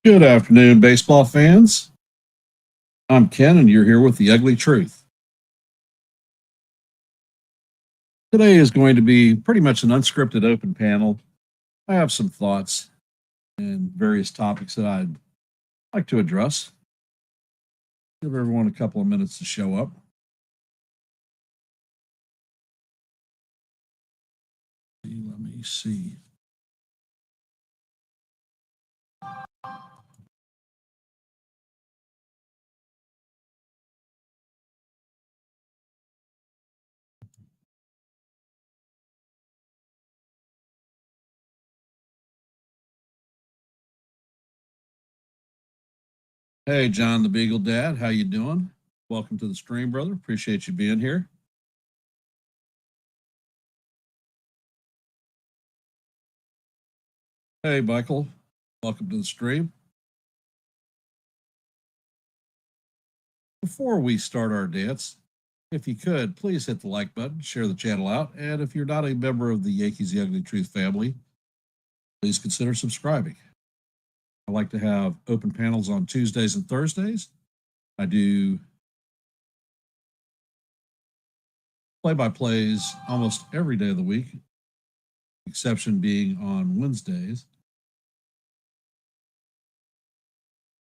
Good afternoon, baseball fans. I'm Ken, and you're here with the ugly truth. Today is going to be pretty much an unscripted open panel. I have some thoughts and various topics that I'd like to address. Give everyone a couple of minutes to show up. Let me see. Hey, John the Beagle Dad, how you doing? Welcome to the stream, brother. Appreciate you being here. Hey, Michael. Welcome to the stream. Before we start our dance, if you could, please hit the like button, share the channel out, and if you're not a member of the Yankees The Ugly Truth family, please consider subscribing. I like to have open panels on Tuesdays and Thursdays. I do play-by-plays almost every day of the week, exception being on Wednesdays.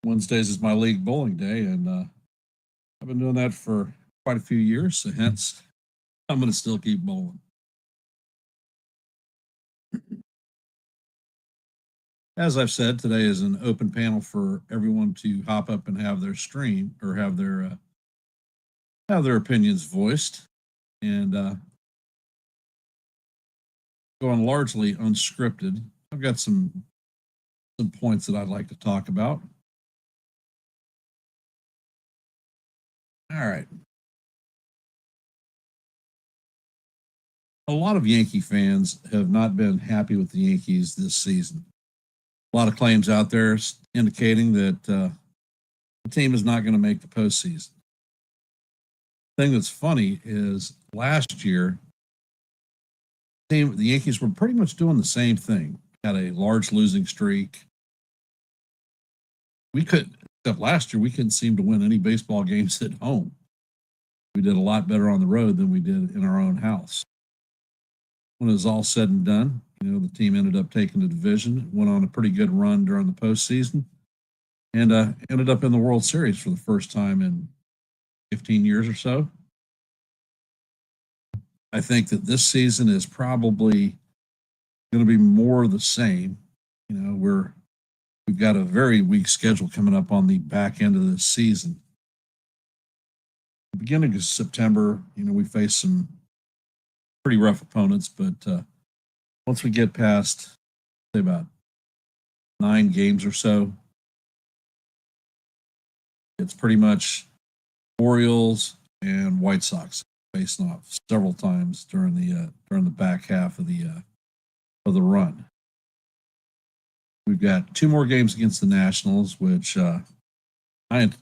Wednesdays is my league bowling day, and I've been doing that for quite a few years, so hence I'm going to still keep bowling. As I've said, today is an open panel for everyone to hop up and have their stream or have their opinions voiced, and going largely unscripted. I've got some points that I'd like to talk about. All right. A lot of Yankee fans have not been happy with the Yankees this season. A lot of claims out there indicating that the team is not going to make the postseason. The thing that's funny is last year, the Yankees were pretty much doing the same thing. Had a large losing streak. Except last year, we couldn't seem to win any baseball games at home. We did a lot better on the road than we did in our own house. When it was all said and done, the team ended up taking the division, went on a pretty good run during the postseason, and ended up in the World Series for the first time in 15 years or so. I think that this season is probably going to be more of the same. We've got a very weak schedule coming up on the back end of this season. The beginning of September, we face some pretty rough opponents, but once we get past, say, about 9 games or so, it's pretty much Orioles and White Sox facing off several times during the back half of the run. We've got 2 more games against the Nationals, which I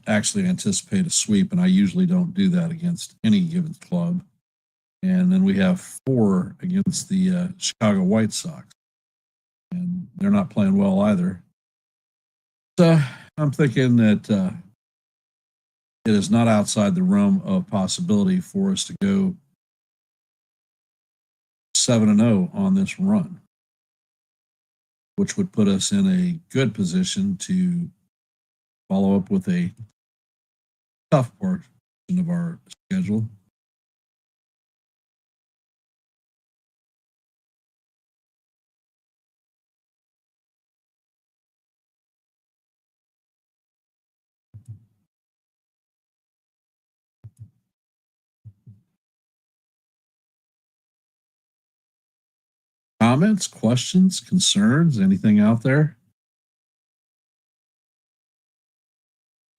actually anticipate a sweep, and I usually don't do that against any given club. And then we have 4 against the Chicago White Sox, and they're not playing well either. So I'm thinking that it is not outside the realm of possibility for us to go 7-0 on this run, which would put us in a good position to follow up with a tough portion of our schedule. Comments, questions, concerns, anything out there?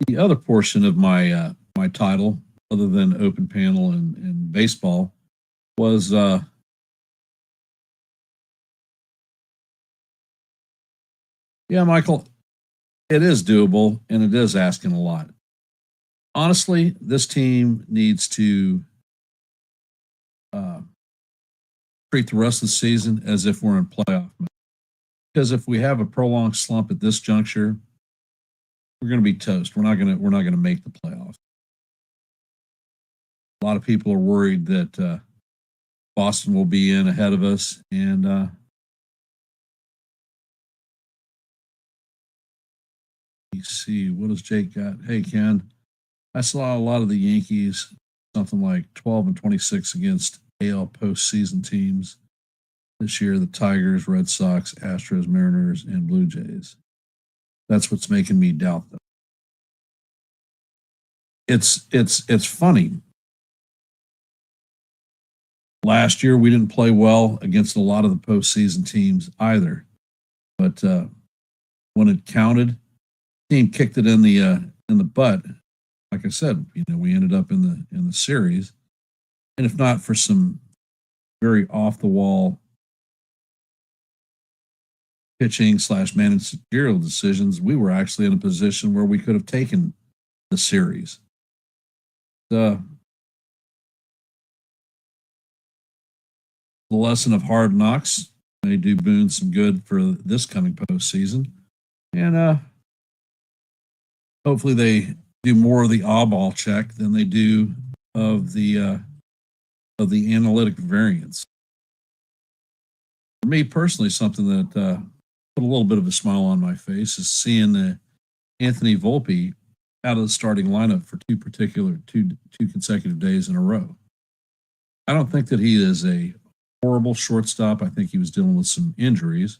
The other portion of my my title, other than open panel and baseball, was yeah, Michael, it is doable and it is asking a lot. Honestly, this team needs to treat the rest of the season as if we're in playoff mode. Because if we have a prolonged slump at this juncture, we're going to be toast. We're not going to make the playoffs. A lot of people are worried that Boston will be in ahead of us, and you see, what has Jake got? Hey, Ken, I saw a lot of the Yankees, something like 12-26 against AL postseason teams this year: the Tigers, Red Sox, Astros, Mariners, and Blue Jays. That's what's making me doubt them. It's funny. Last year we didn't play well against a lot of the postseason teams either, but when it counted, the team kicked it in the butt. Like I said, we ended up in the series, and if not for some very off the wall pitching / managerial decisions, we were actually in a position where we could have taken the series. The lesson of hard knocks may do Boone some good for this coming postseason, and hopefully they do more of the oddball check than they do of the analytic variance. For me personally, something that put a little bit of a smile on my face is seeing Anthony Volpe out of the starting lineup for two consecutive days in a row. I don't think that he is a horrible shortstop. I think he was dealing with some injuries.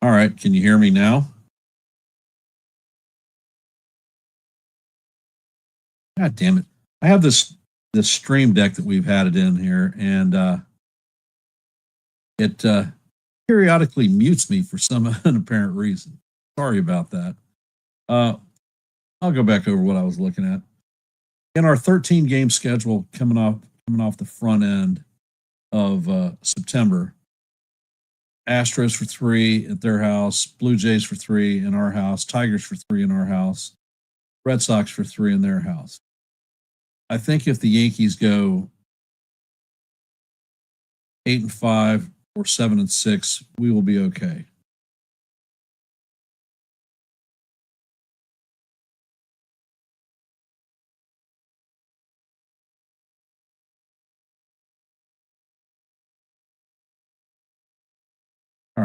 All right, can you hear me now? God damn it! I have this stream deck that we've had it in here, and it periodically mutes me for some unapparent reason. Sorry about that. Uh, I'll go back over what I was looking at. In our 13 game schedule coming off the front end of September, Astros for 3 at their house, Blue Jays for 3 in our house, Tigers for 3 in our house, Red Sox for 3 in their house. I think if the Yankees go 8-5 or 7-6, we will be okay.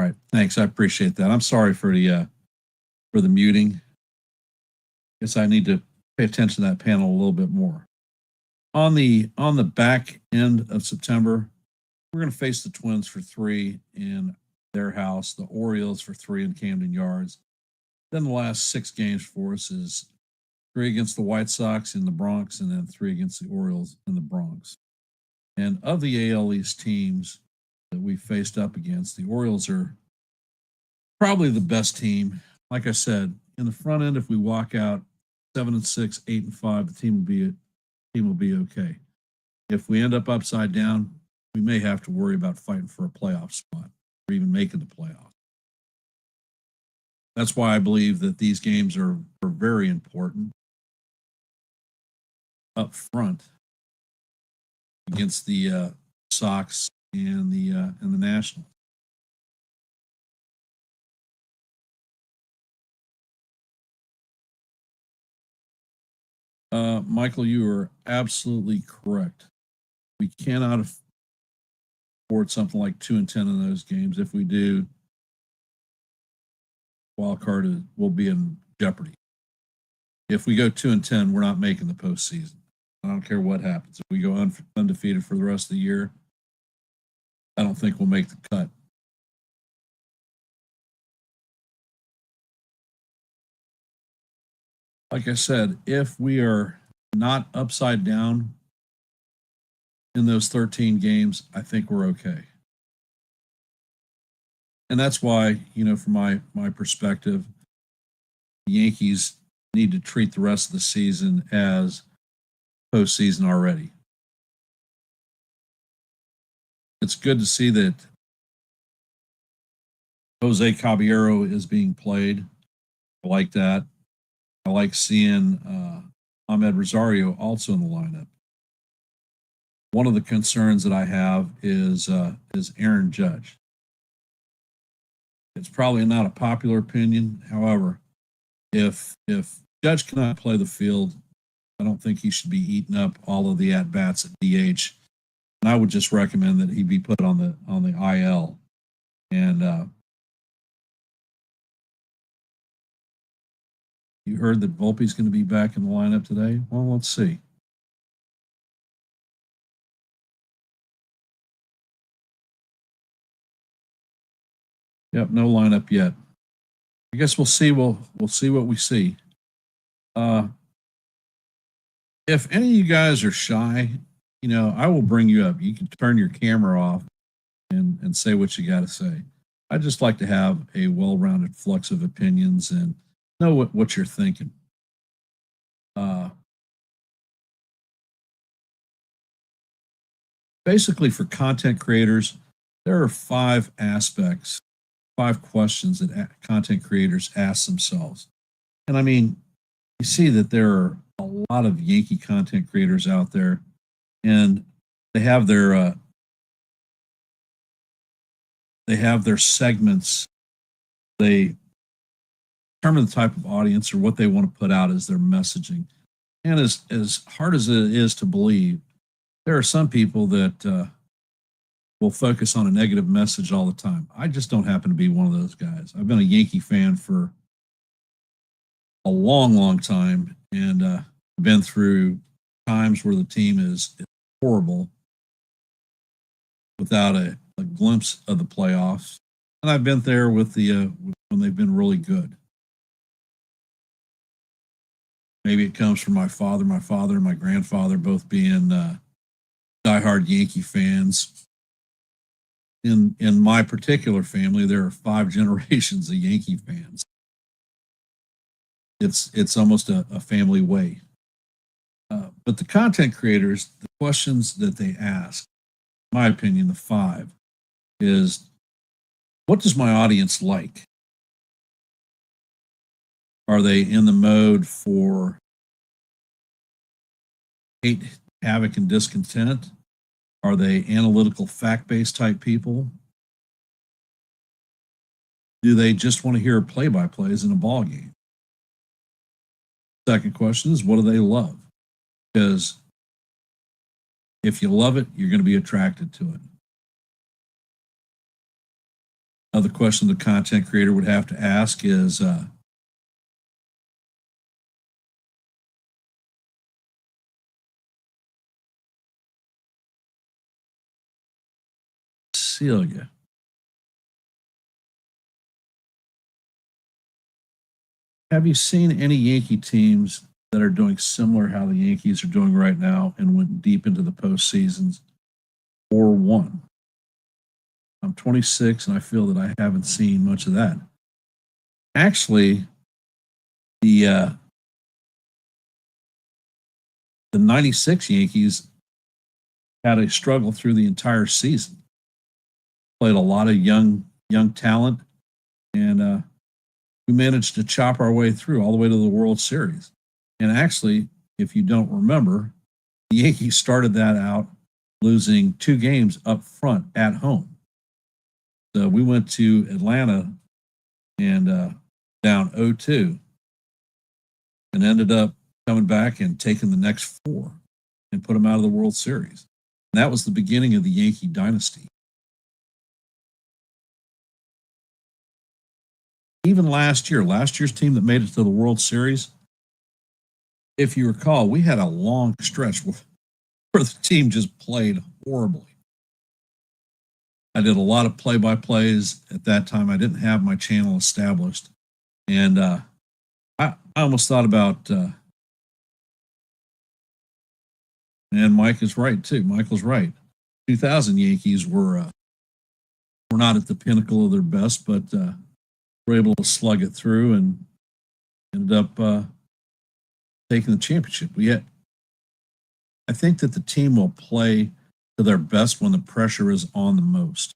right. Thanks. I appreciate that. I'm sorry for the muting. Guess I need to pay attention to that panel a little bit more. On the back end of September, we're going to face the Twins for 3 in their house, the Orioles for 3 in Camden Yards. Then the last 6 games for us is 3 against the White Sox in the Bronx, and then 3 against the Orioles in the Bronx. And of the AL East teams that we faced up against, the Orioles are probably the best team. Like I said, in the front end, if we walk out 7-6, 8-5, the team will be okay. If we end up upside down, we may have to worry about fighting for a playoff spot or even making the playoffs. That's why I believe that these games are very important up front against the Sox and the Nationals. Michael, you are absolutely correct. We cannot afford something like 2-10 in those games. If we do, wild card will be in jeopardy. If we go 2-10, we're not making the postseason. I don't care what happens. If we go undefeated for the rest of the year, I don't think we'll make the cut. Like I said, if we are not upside down in those 13 games, I think we're okay. And that's why, from my perspective, the Yankees need to treat the rest of the season as postseason already. It's good to see that Jose Caballero is being played. I like that. I like seeing Ahmed Rosario also in the lineup. One of the concerns that I have is Aaron Judge. It's probably not a popular opinion. However, if Judge cannot play the field, I don't think he should be eating up all of the at bats at DH. And I would just recommend that he be put on the IL. And you heard that Volpe's going to be back in the lineup today. Well, let's see. Yep, no lineup yet. I guess we'll see. We'll see what we see. If any of you guys are shy, I will bring you up. You can turn your camera off and say what you got to say. I just like to have a well-rounded flux of opinions and know what you're thinking. Basically, for content creators, there are 5 aspects, 5 questions that content creators ask themselves. And I mean, you see that there are a lot of Yankee content creators out there, and they have their segments. They determine the type of audience or what they want to put out as their messaging. And as hard as it is to believe, there are some people that will focus on a negative message all the time. I just don't happen to be one of those guys. I've been a Yankee fan for a long, long time, and been through times where the team is horrible without a glimpse of the playoffs. And I've been there with when they've been really good. Maybe it comes from my father and my grandfather both being diehard Yankee fans. In my particular family, there are 5 generations of Yankee fans. It's almost a family way. But the content creators, the questions that they ask, in my opinion, the 5 is, what does my audience like? Are they in the mode for hate, havoc, and discontent? Are they analytical, fact-based type people? Do they just want to hear play-by-plays in a ball game? Second question is, what do they love? Because if you love it, you're going to be attracted to it. Another question the content creator would have to ask is, Celia, have you seen any Yankee teams that are doing similar how the Yankees are doing right now and went deep into the postseasons or won? I'm 26 and I feel that I haven't seen much of that. Actually, the the '96 Yankees had a struggle through the entire season. Played a lot of young talent, and we managed to chop our way through all the way to the World Series. And actually, if you don't remember, the Yankees started that out losing 2 games up front at home. So we went to Atlanta and down 0-2 and ended up coming back and taking the next 4 and put them out of the World Series. And that was the beginning of the Yankee dynasty. Even last year's team that made it to the World Series, if you recall, we had a long stretch where the team just played horribly. I did a lot of play-by-plays at that time. I didn't have my channel established, and I almost thought about. And Mike is right too. Michael's right. 2000 Yankees were not at the pinnacle of their best, but were able to slug it through and ended up taking the championship. I think that the team will play to their best when the pressure is on the most.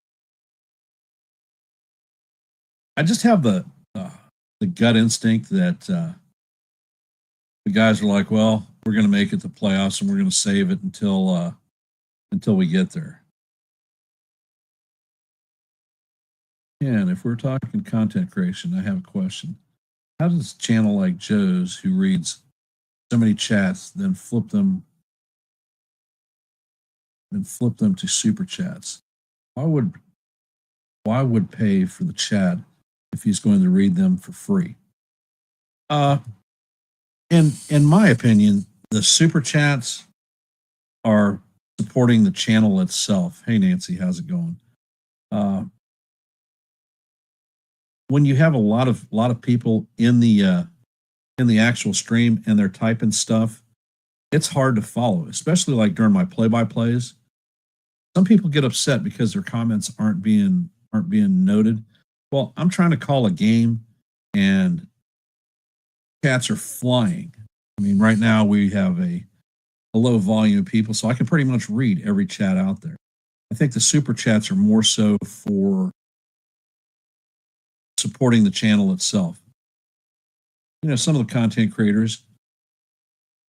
I just have the gut instinct that the guys are like, well, we're going to make it to playoffs and we're going to save it until we get there. And if we're talking content creation, I have a question. How does a channel like Joe's, who reads so many chats, then flip them to super chats? Why would pay for the chat if he's going to read them for free? In my opinion, the super chats are supporting the channel itself. Hey Nancy, how's it going? When you have a lot of people in the actual stream and they're typing stuff, it's hard to follow, especially like during my play-by-plays. Some people get upset because their comments aren't being noted. Well, I'm trying to call a game and chats are flying. I mean, right now we have a low volume of people, so I can pretty much read every chat out there. I think the super chats are more so for supporting the channel itself. You know, some of the content creators,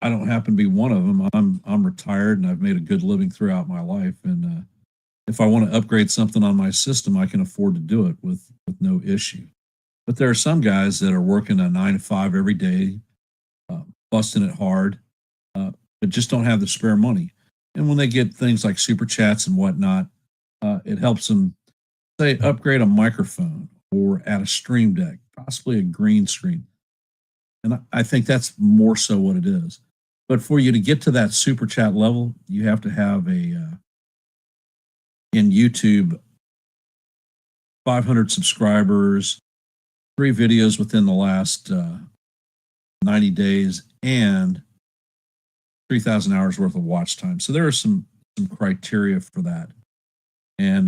I don't happen to be one of them. I'm retired and I've made a good living throughout my life. And if I want to upgrade something on my system, I can afford to do it with no issue. But there are some guys that are working a 9 to 5 every day, busting it hard, but just don't have the spare money. And when they get things like super chats and whatnot, it helps them, say, upgrade a microphone or add a stream deck, possibly a green screen. And I think that's more so what it is. But for you to get to that super chat level, you have to have in YouTube 500 subscribers, 3 videos within the last 90 days, and 3,000 hours worth of watch time. So there are some criteria for that. And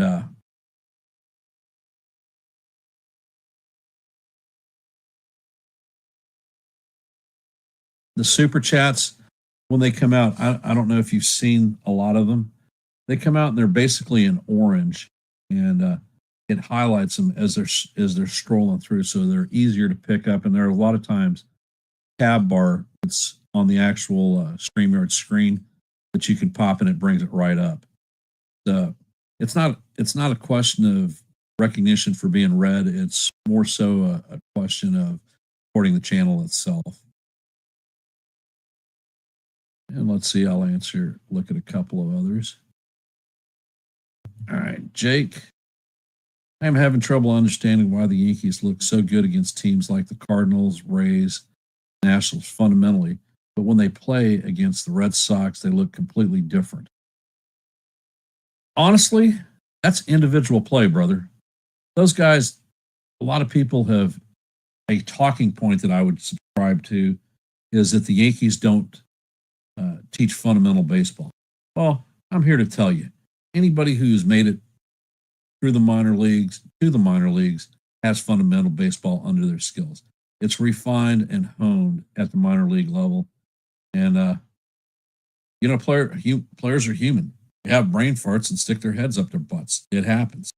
the super chats, when they come out, I don't know if you've seen a lot of them. They come out and they're basically in orange, and it highlights them as they're scrolling through, so they're easier to pick up. And there are a lot of times tab bar that's on the actual StreamYard screen that you can pop and it brings it right up. So it's not a question of recognition for being read. It's more so a question of supporting the channel itself. And let's see, I'll look at a couple of others. All right, Jake. I'm having trouble understanding why the Yankees look so good against teams like the Cardinals, Rays, Nationals fundamentally, but when they play against the Red Sox, they look completely different. Honestly, that's individual play, brother. Those guys, a lot of people have a talking point that I would subscribe to is that the Yankees don't teach fundamental baseball. Well, I'm here to tell you anybody who's made it through the minor leagues to the minor leagues has fundamental baseball under their skills. It's refined and honed at the minor league level. And, players are human. They have brain farts and stick their heads up their butts. It happens.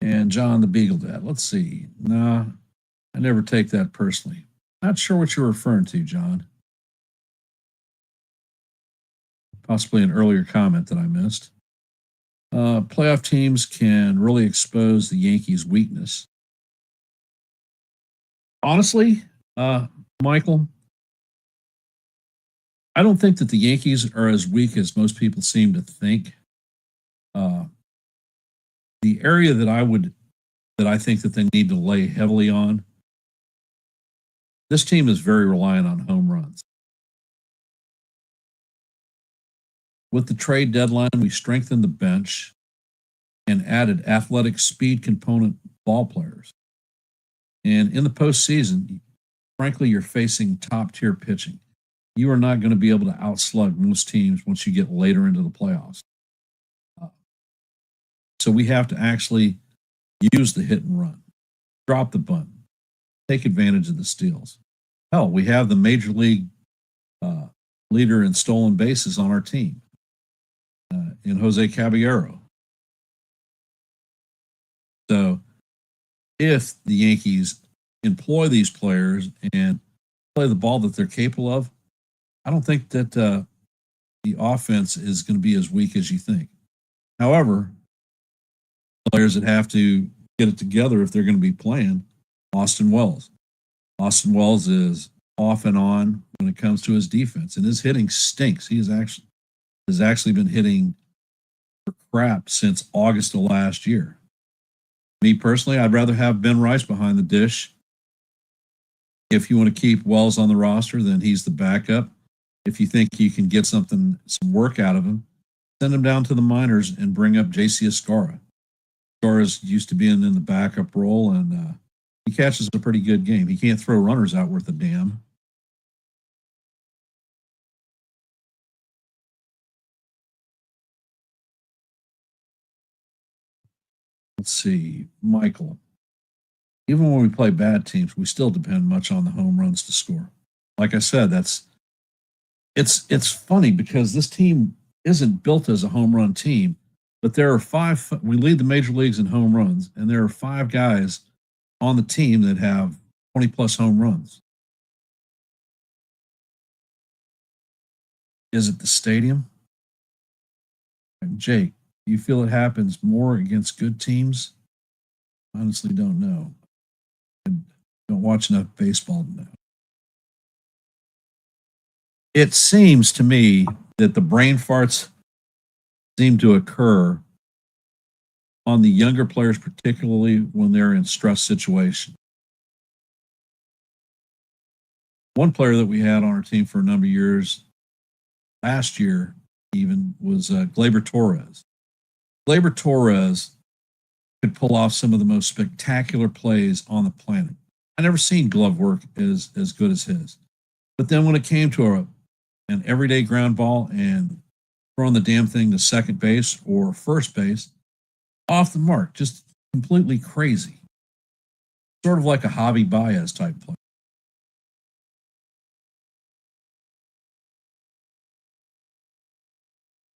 And John the Beagle Dad, let's see. Nah, I never take that personally. Not sure what you're referring to, John. Possibly an earlier comment that I missed. Playoff teams can really expose the Yankees' weakness. Honestly, Michael, I don't think that the Yankees are as weak as most people seem to think. Uh, the area that I think that they need to lay heavily on, this team is very reliant on home runs. With the trade deadline, we strengthened the bench and added athletic speed component ball players. And in the postseason, frankly, you're facing top tier pitching. You are not going to be able to outslug most teams once you get later into the playoffs. Uh, so we have to actually use the hit and run, drop the bunt, take advantage of the steals. Hell, we have the major league uh, leader in stolen bases on our team in Jose Caballero. So if the Yankees employ these players and play the ball that they're capable of, I don't think that the offense is going to be as weak as you think. However, players that have to get it together if they're going to be playing, Austin Wells. Austin Wells is off and on when it comes to his defense, and his hitting stinks. He has actually been hitting for crap since August of last year. Me personally, I'd rather have Ben Rice behind the dish. If you want to keep Wells on the roster, then he's the backup. If you think you can get some work out of him, send him down to the minors and bring up JC Escara. Escara's used to being in the backup role, and he catches a pretty good game. He can't throw runners out worth a damn. Let's see, Michael. Even when we play bad teams, we still depend much on the home runs to score. Like I said, it's funny because this team isn't built as a home run team, but there are five. We lead the major leagues in home runs, and there are five guys on the team that have 20 plus home runs. Is it the stadium? Jake, do you feel it happens more against good teams? Honestly, don't know. I don't watch enough baseball to know. It seems to me that the brain farts seem to occur on the younger players, particularly when they're in stress situations. One player that we had on our team for a number of years, last year even, was Gleyber Torres. Gleyber Torres could pull off some of the most spectacular plays on the planet. I never seen glove work as good as his. But then when it came to an everyday ground ball and throwing the damn thing to second base or first base, off the mark, just completely crazy. Sort of like a Javi Baez type play.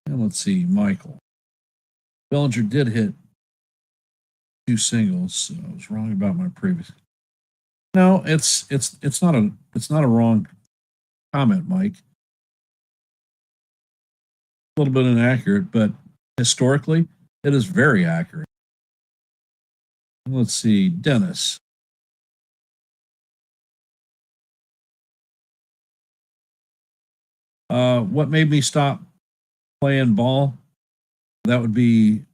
And let's see, Michael. Bellinger did hit two singles, so I was wrong about my previous. No, it's not a wrong comment, Mike. A little bit inaccurate, but historically, it is very accurate. Let's see, Dennis. What made me stop playing ball? That would be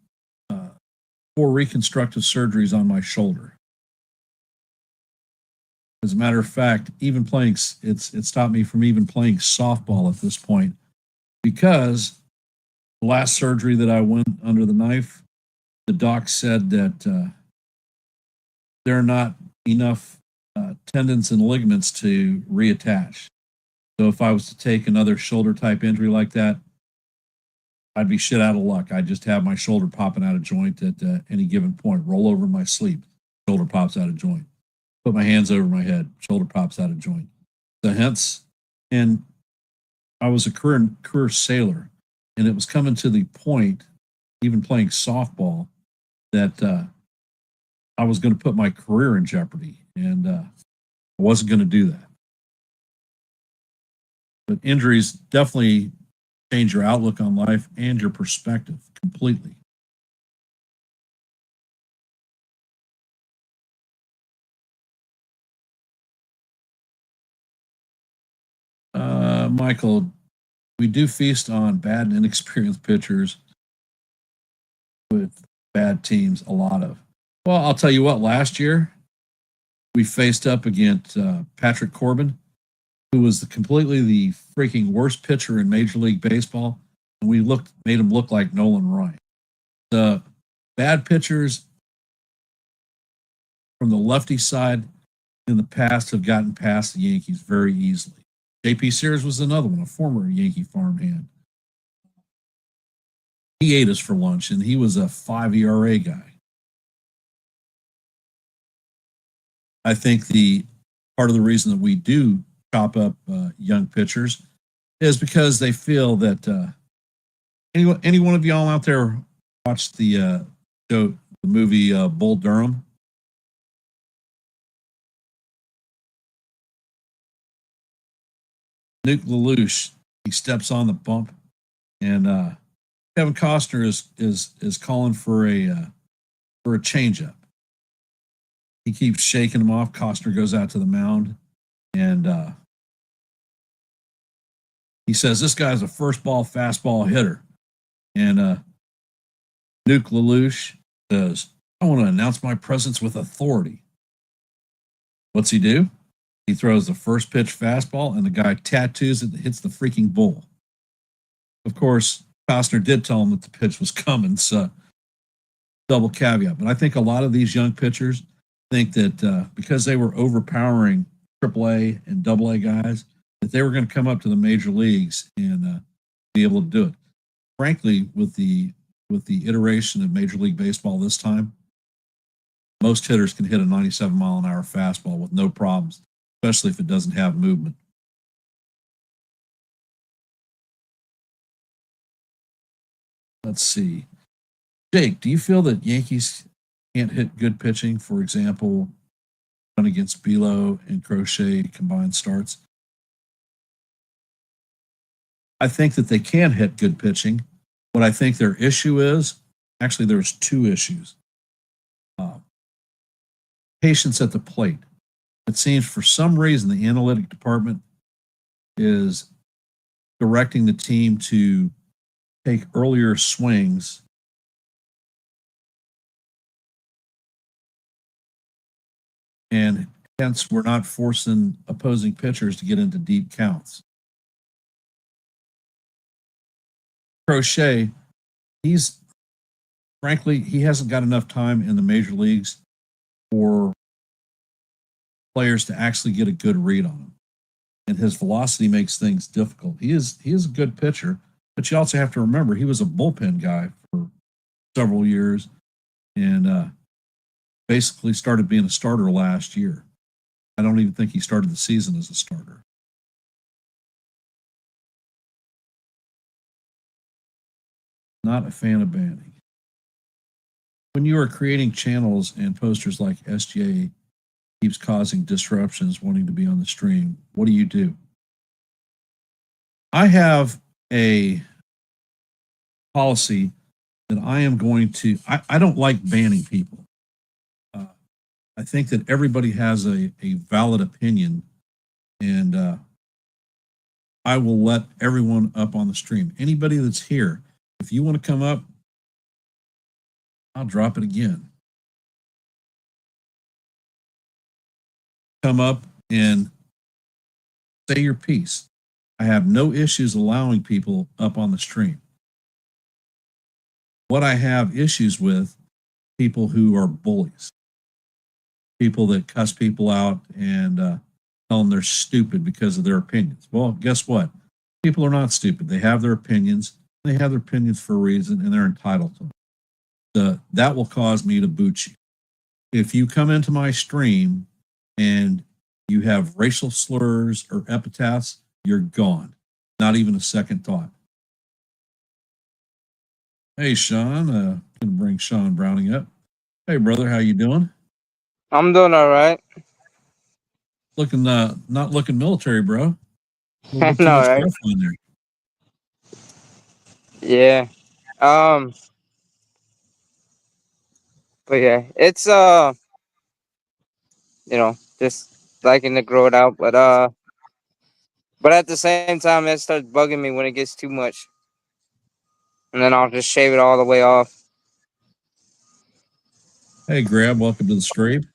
4 reconstructive surgeries on my shoulder. As a matter of fact, even playing it stopped me from even playing softball at this point because the last surgery that I went under the knife, the doc said that there are not enough tendons and ligaments to reattach. So if I was to take another shoulder type injury like that, I'd be shit out of luck. I'd just have my shoulder popping out of joint at any given point. Roll over in my sleep, shoulder pops out of joint. Put my hands over my head, shoulder pops out of joint. So hence, and I was a career sailor, and it was coming to the point, even playing softball, that I was going to put my career in jeopardy, and I wasn't going to do that. But injuries definitely change your outlook on life and your perspective completely. Michael, we do feast on bad and inexperienced pitchers with bad teams, a lot of. Well, I'll tell you what, last year we faced up against Patrick Corbin, who was completely the freaking worst pitcher in Major League Baseball, and we made him look like Nolan Ryan. The bad pitchers from the lefty side in the past have gotten past the Yankees very easily. J.P. Sears was another one, a former Yankee farmhand. He ate us for lunch, and he was a 5 ERA guy. I think the part of the reason that we do chop up young pitchers is because they feel that any one of y'all out there watch the movie Bull Durham? Nuke LaLoosh, he steps on the bump, and Kevin Costner is calling for a changeup. He keeps shaking him off. Costner goes out to the mound, and he says, "This guy's a first ball fastball hitter." And Nuke LaLoosh says, "I want to announce my presence with authority." What's he do? He throws the first pitch fastball, and the guy tattoos it and hits the freaking bull. Of course, Costner did tell him that the pitch was coming, so double caveat. But I think a lot of these young pitchers think that because they were overpowering AAA and AA guys, that they were going to come up to the major leagues and be able to do it. Frankly, with the iteration of Major League Baseball this time, most hitters can hit a 97-mile-an-hour fastball with no problems, especially if it doesn't have movement. Let's see. Jake, do you feel that Yankees can't hit good pitching? For example, run against Bilo and Crochet combined starts. I think that they can hit good pitching. What I think their issue is, actually, there's two issues. Patience at the plate. It seems for some reason the analytic department is directing the team to take earlier swings and hence we're not forcing opposing pitchers to get into deep counts. Crochet, he's frankly, he hasn't got enough time in the major leagues for players to actually get a good read on him. And his velocity makes things difficult. He is a good pitcher, but you also have to remember he was a bullpen guy for several years and basically started being a starter last year. I don't even think he started the season as a starter. Not a fan of banning. When you are creating channels and posters like SGA keeps causing disruptions wanting to be on the stream, what do? I have a policy that I am going to, I don't like banning people. I think that everybody has a valid opinion, and I will let everyone up on the stream. Anybody that's here, if you want to come up, I'll drop it again. Come up and say your piece. I have no issues allowing people up on the stream. What I have issues with, people who are bullies, people that cuss people out and tell them they're stupid because of their opinions. Well, guess what? People are not stupid. They have their opinions. They have their opinions for a reason, and they're entitled to them. That will cause me to boot you. If you come into my stream and you have racial slurs or epithets, you're gone. Not even a second thought. Hey, Sean. Gonna bring Sean Browning up. Hey, brother, how you doing? I'm doing all right. Looking, not looking military, bro. A little I bit too know, much right? breath on there. Yeah. Um. But yeah, it's just liking to grow it out. But at the same time, it starts bugging me when it gets too much, and then I'll just shave it all the way off. Hey, Grab, welcome to the stream.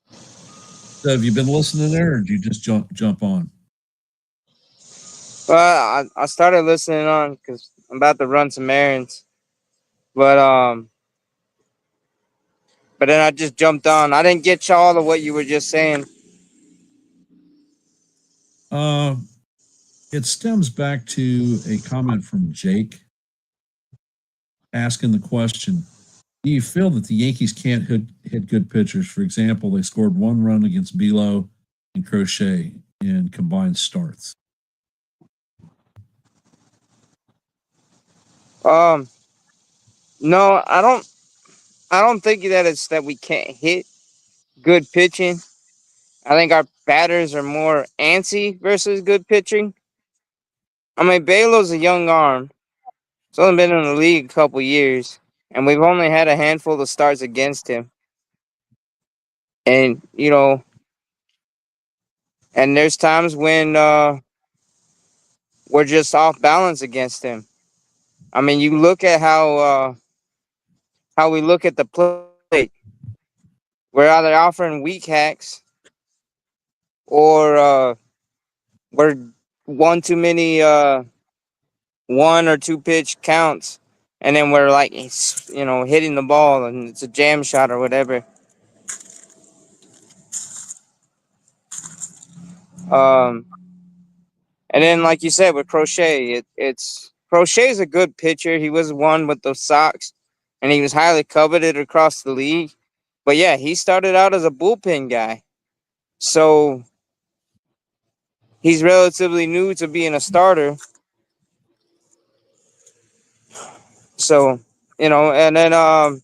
So have you been listening there, or did you just jump on? But I started listening on because I'm about to run some errands. But but then I just jumped on. I didn't get all of what you were just saying. Uh, it stems back to a comment from Jake asking the question: do you feel that the Yankees can't hit good pitchers? For example, they scored one run against Belo and Crochet in combined starts. Um, no, I don't. I don't think that it's that we can't hit good pitching. I think our batters are more antsy versus good pitching. I mean, Belo's a young arm. He's only been in the league a couple years, and we've only had a handful of starts against him. And and there's times when we're just off balance against him. I mean, you look at how we look at the plate. We're either offering weak hacks or we're one too many one or two pitch counts, and then we're like hitting the ball and it's a jam shot or whatever. Um, and then like you said with Crochet, it's Crochet's a good pitcher. He was one with the Sox, and he was highly coveted across the league. But yeah, he started out as a bullpen guy, so he's relatively new to being a starter. So and then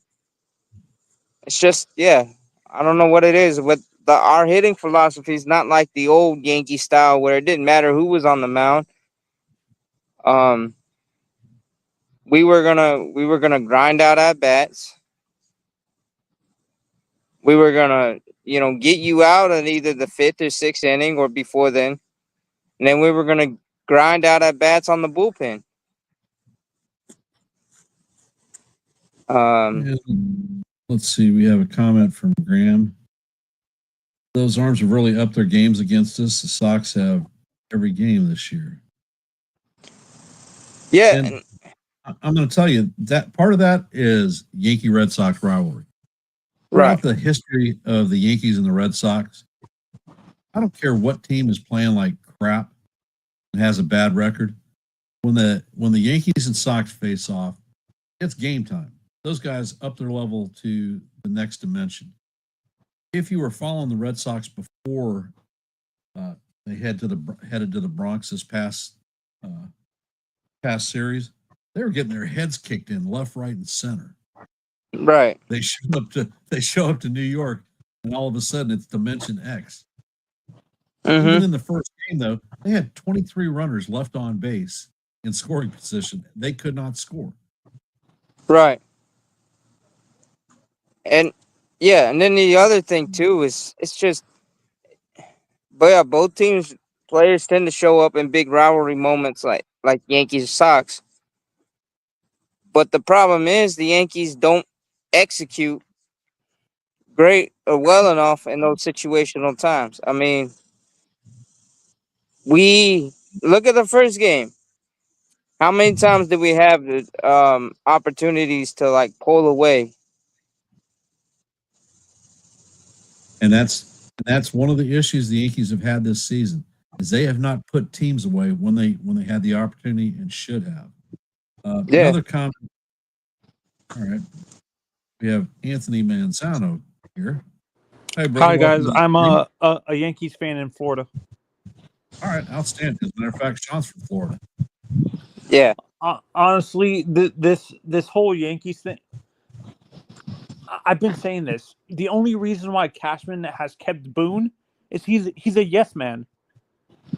it's just I don't know what it is. With our hitting philosophy is not like the old Yankee style where it didn't matter who was on the mound. Um, we were gonna grind out at bats. We were gonna get you out in either the fifth or sixth inning or before then, and then we were gonna grind out at bats on the bullpen. Um, And let's see, we have a comment from Graham. Those arms have really upped their games against us. The Sox have every game this year. yeah, And I'm going to tell you that part of that is Yankee Red Sox rivalry. right, Throughout the history of the Yankees and the Red Sox, I don't care what team is playing like crap and has a bad record. When the Yankees and Sox face off, it's game time. Those guys up their level to the next dimension. If you were following the Red Sox before they headed to the Bronx this past series, they were getting their heads kicked in left, right, and center. right. They show up to New York, and all of a sudden it's Dimension X. Even Mm-hmm. in the first game, though, they had 23 runners left on base in scoring position. They could not score. Right. And yeah, and then the other thing too is it's just, but yeah, both teams players tend to show up in big rivalry moments like Yankees Sox. But the problem is the Yankees don't execute great or well enough in those situational times. I mean, we look at the first game. How many times did we have opportunities to like pull away? And that's one of the issues the Yankees have had this season is they have not put teams away when they had the opportunity and should have. Yeah. Another comment. All right, we have Anthony Manzano here. Hey, brother. Hi, guys. welcome to the I'm stream. a Yankees fan in Florida. All right, outstanding. As a matter of fact, Sean's from Florida. Yeah. Honestly, this whole Yankees thing, I've been saying this. The only reason why Cashman has kept Boone is he's a yes man,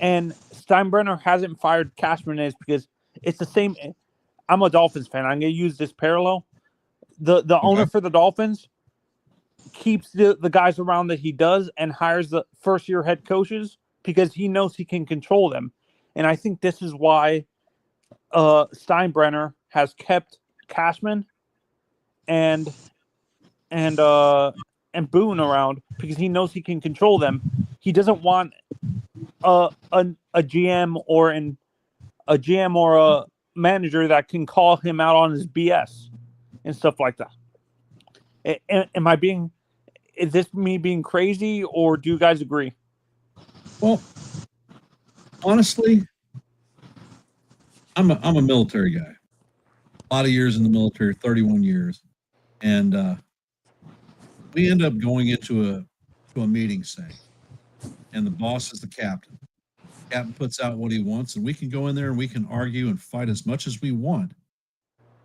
and Steinbrenner hasn't fired Cashman is because it's the same. I'm a Dolphins fan. I'm gonna use this parallel. The owner for the Dolphins keeps the guys around that he does and hires the first year head coaches because he knows he can control them, and I think this is why Steinbrenner has kept Cashman and Boone around because he knows he can control them. He doesn't want a GM or a manager that can call him out on his BS and stuff like that. Is this me being crazy, or do you guys agree? Well, honestly, I'm a military guy. A lot of years in the military, 31 years, and we end up going into a meeting, say, and the boss is the captain. The captain puts out what he wants, and we can go in there and we can argue and fight as much as we want.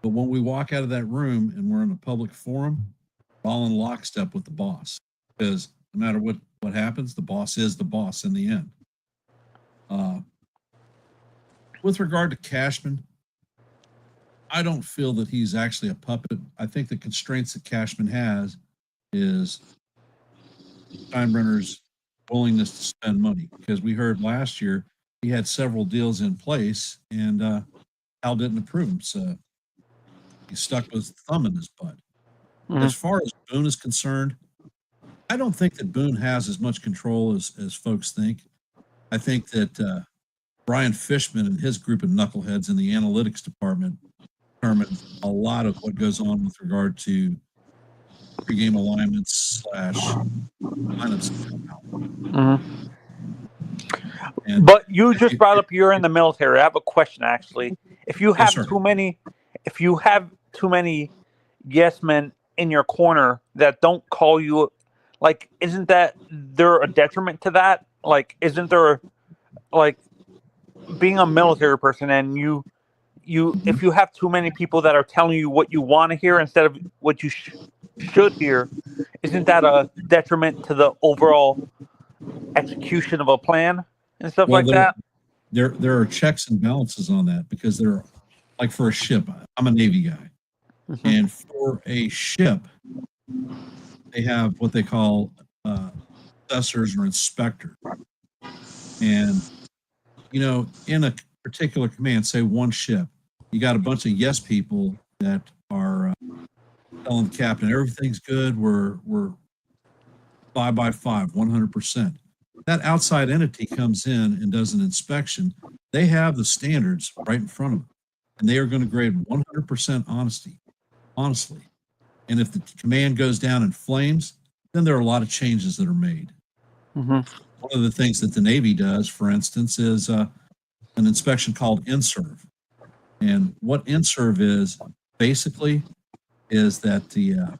But when we walk out of that room and we're in a public forum, we're all in lockstep with the boss, because no matter what happens, the boss is the boss in the end. With regard to Cashman, I don't feel that he's actually a puppet. I think the constraints that Cashman has is Steinbrenner's willingness to spend money, because we heard last year he had several deals in place and Al didn't approve them, so he stuck with his thumb in his butt. Mhm. As far as Boone is concerned, I don't think that Boone has as much control as folks think. I think that Brian Fishman and his group of knuckleheads in the analytics department determine a lot of what goes on with regard to pregame alignments / lineups. And But you just brought up you're in the military. I have a question actually. If you have sir. too many yes men in your corner that don't call you, like, isn't that there a detriment to that? Like, isn't there, like, being a military person and you if you have too many people that are telling you what you want to hear instead of what you should hear, isn't that a detriment to the overall execution of a plan and stuff like that? There are checks and balances on that, because there are, like, for a ship, I'm a Navy guy, and for a ship, they have what they call assessors or inspector. And, in a particular command, say one ship, you got a bunch of yes people that are telling the captain everything's good, we're 5 by 5, 100%. That outside entity comes in and does an inspection. They have the standards right in front of them, and they are going to grade 100% honestly. And if the command goes down in flames, then there are a lot of changes that are made. One of the things that the Navy does, for instance, is an inspection called INSERV. And what INSERV is basically is that the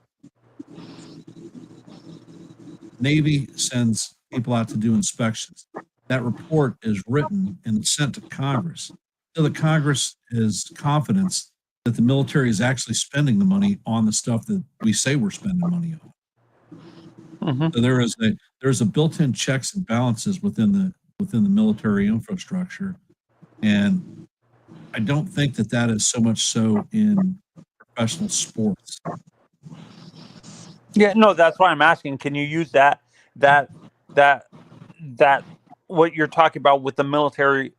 Navy sends people out to do inspections. That report is written and sent to Congress, so the Congress has confidence that the military is actually spending the money on the stuff that we say we're spending money on. So there's a built-in checks and balances within the military infrastructure, and I don't think that is so much so in professional sports. Yeah, no, that's why I'm asking. Can you use that what you're talking about with the military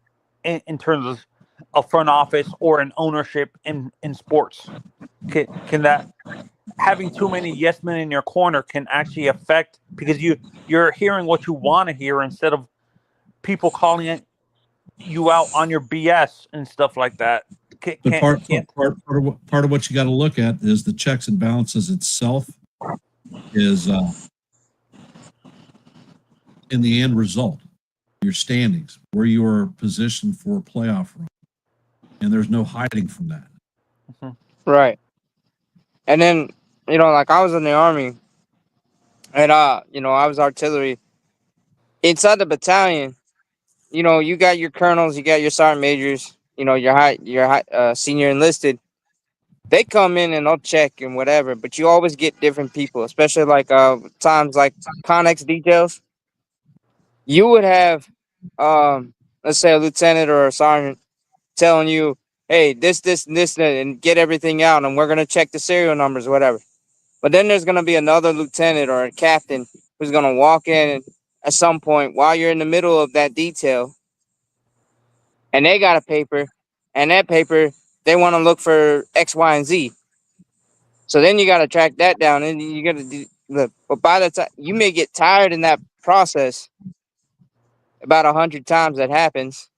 in terms of a front office or an ownership in sports. Can that having too many yes men in your corner can actually affect because you're hearing what you want to hear instead of people calling it you out on your BS and stuff like that. But Can't. part of what you got to look at is the checks and balances itself is in the end result, your standings, where you are positioned for a playoff run, and there's no hiding from that. Right. And then, like I was in the Army, and I was artillery. Inside the battalion, you got your colonels, you got your sergeant majors, your senior enlisted. They come in and they'll check and whatever, but you always get different people, especially like times like Connex details. You would have, let's say, a lieutenant or a sergeant telling you, "Hey, this, and this, and get everything out, and we're gonna check the serial numbers, whatever." But then there's gonna be another lieutenant or a captain who's gonna walk in at some point while you're in the middle of that detail, and they got a paper, and that paper they want to look for X, Y, and Z. So then you got to track that down, and you got to do the. But by the time you may get tired in that process, about 100 times that happens,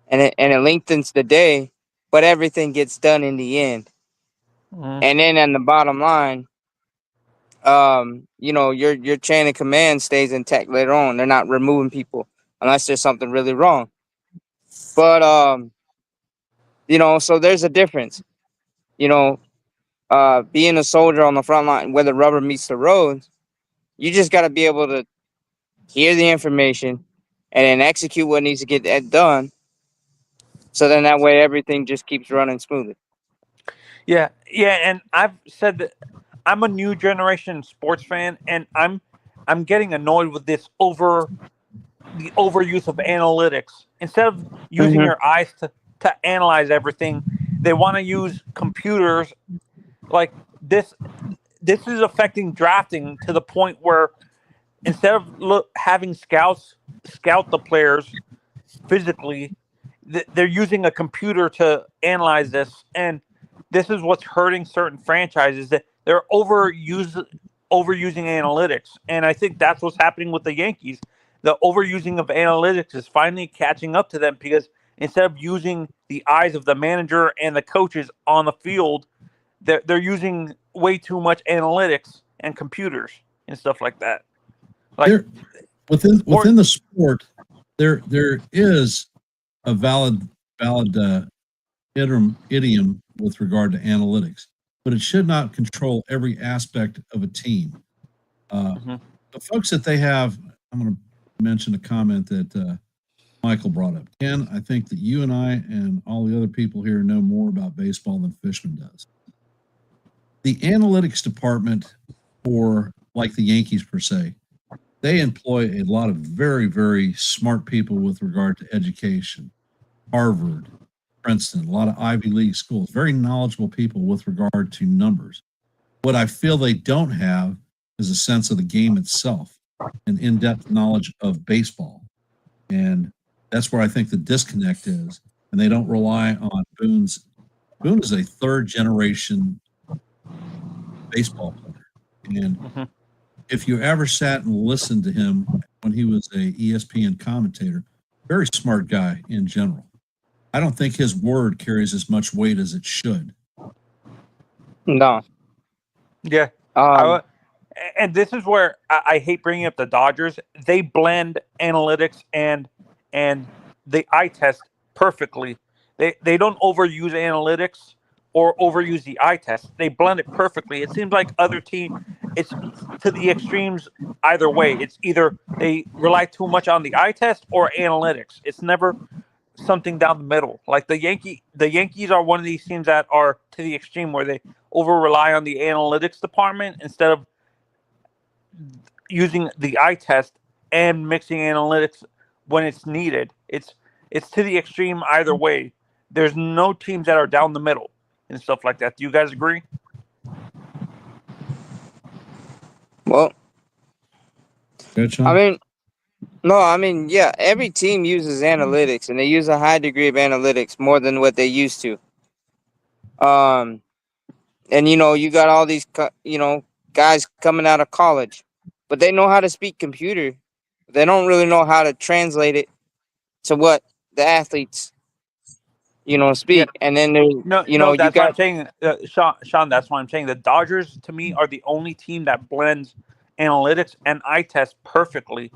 and it lengthens the day, but everything gets done in the end. And then on the bottom line, your chain of command stays intact later on. They're not removing people unless there's something really wrong. But so there's a difference. Being a soldier on the front line, where the rubber meets the road, you just got to be able to hear the information and then execute what needs to get done. So then that way everything just keeps running smoothly. Yeah, and I've said that I'm a new generation sports fan, and I'm getting annoyed with the overuse of analytics. Instead of using your eyes to analyze everything, they want to use computers. Like this is affecting drafting to the point where instead of having scouts scout the players physically, they're using a computer to analyze this, and this is what's hurting certain franchises that they're overusing analytics, and I think that's what's happening with the Yankees. The overusing of analytics is finally catching up to them because instead of using the eyes of the manager and the coaches on the field, they're using way too much analytics and computers and stuff like that. Like there, within the sport, there is a valid idiom with regard to analytics, but it should not control every aspect of a team. The folks that they have, I'm going to mention a comment that Michael brought up. Ken, I think that you and I and all the other people here know more about baseball than Fishman does. The analytics department, for like the Yankees per se, they employ a lot of very, very smart people with regard to education. Harvard, Princeton, a lot of Ivy League schools, very knowledgeable people with regard to numbers. What I feel they don't have is a sense of the game itself and in-depth knowledge of baseball. And that's where I think the disconnect is. And they don't rely on Boone's. Boone is a third generation baseball player. And if you ever sat and listened to him when he was a ESPN commentator, very smart guy in general. I don't think his word carries as much weight as it should. No. Yeah. And this is where I hate bringing up the Dodgers. They blend analytics and the eye test perfectly. They don't overuse analytics or overuse the eye test. They blend it perfectly. It seems like other teams, it's to the extremes either way. It's either they rely too much on the eye test or analytics. It's never something down the middle. Like the Yankees are one of these teams that are to the extreme where they over rely on the analytics department instead of using the eye test and mixing analytics when it's needed. It's to the extreme either way. There's no teams that are down the middle and stuff like that. Do you guys agree? Well, Good, Sean? I mean, No, I mean, yeah, every team uses analytics, and they use a high degree of analytics more than what they used to. Um, and you got all these, guys coming out of college, but they know how to speak computer. They don't really know how to translate it to what the athletes, Yeah, speak. And then there's, no, you that's what got I'm saying, Sean. That's what I'm saying. The Dodgers, to me, are the only team that blends analytics and eye test perfectly.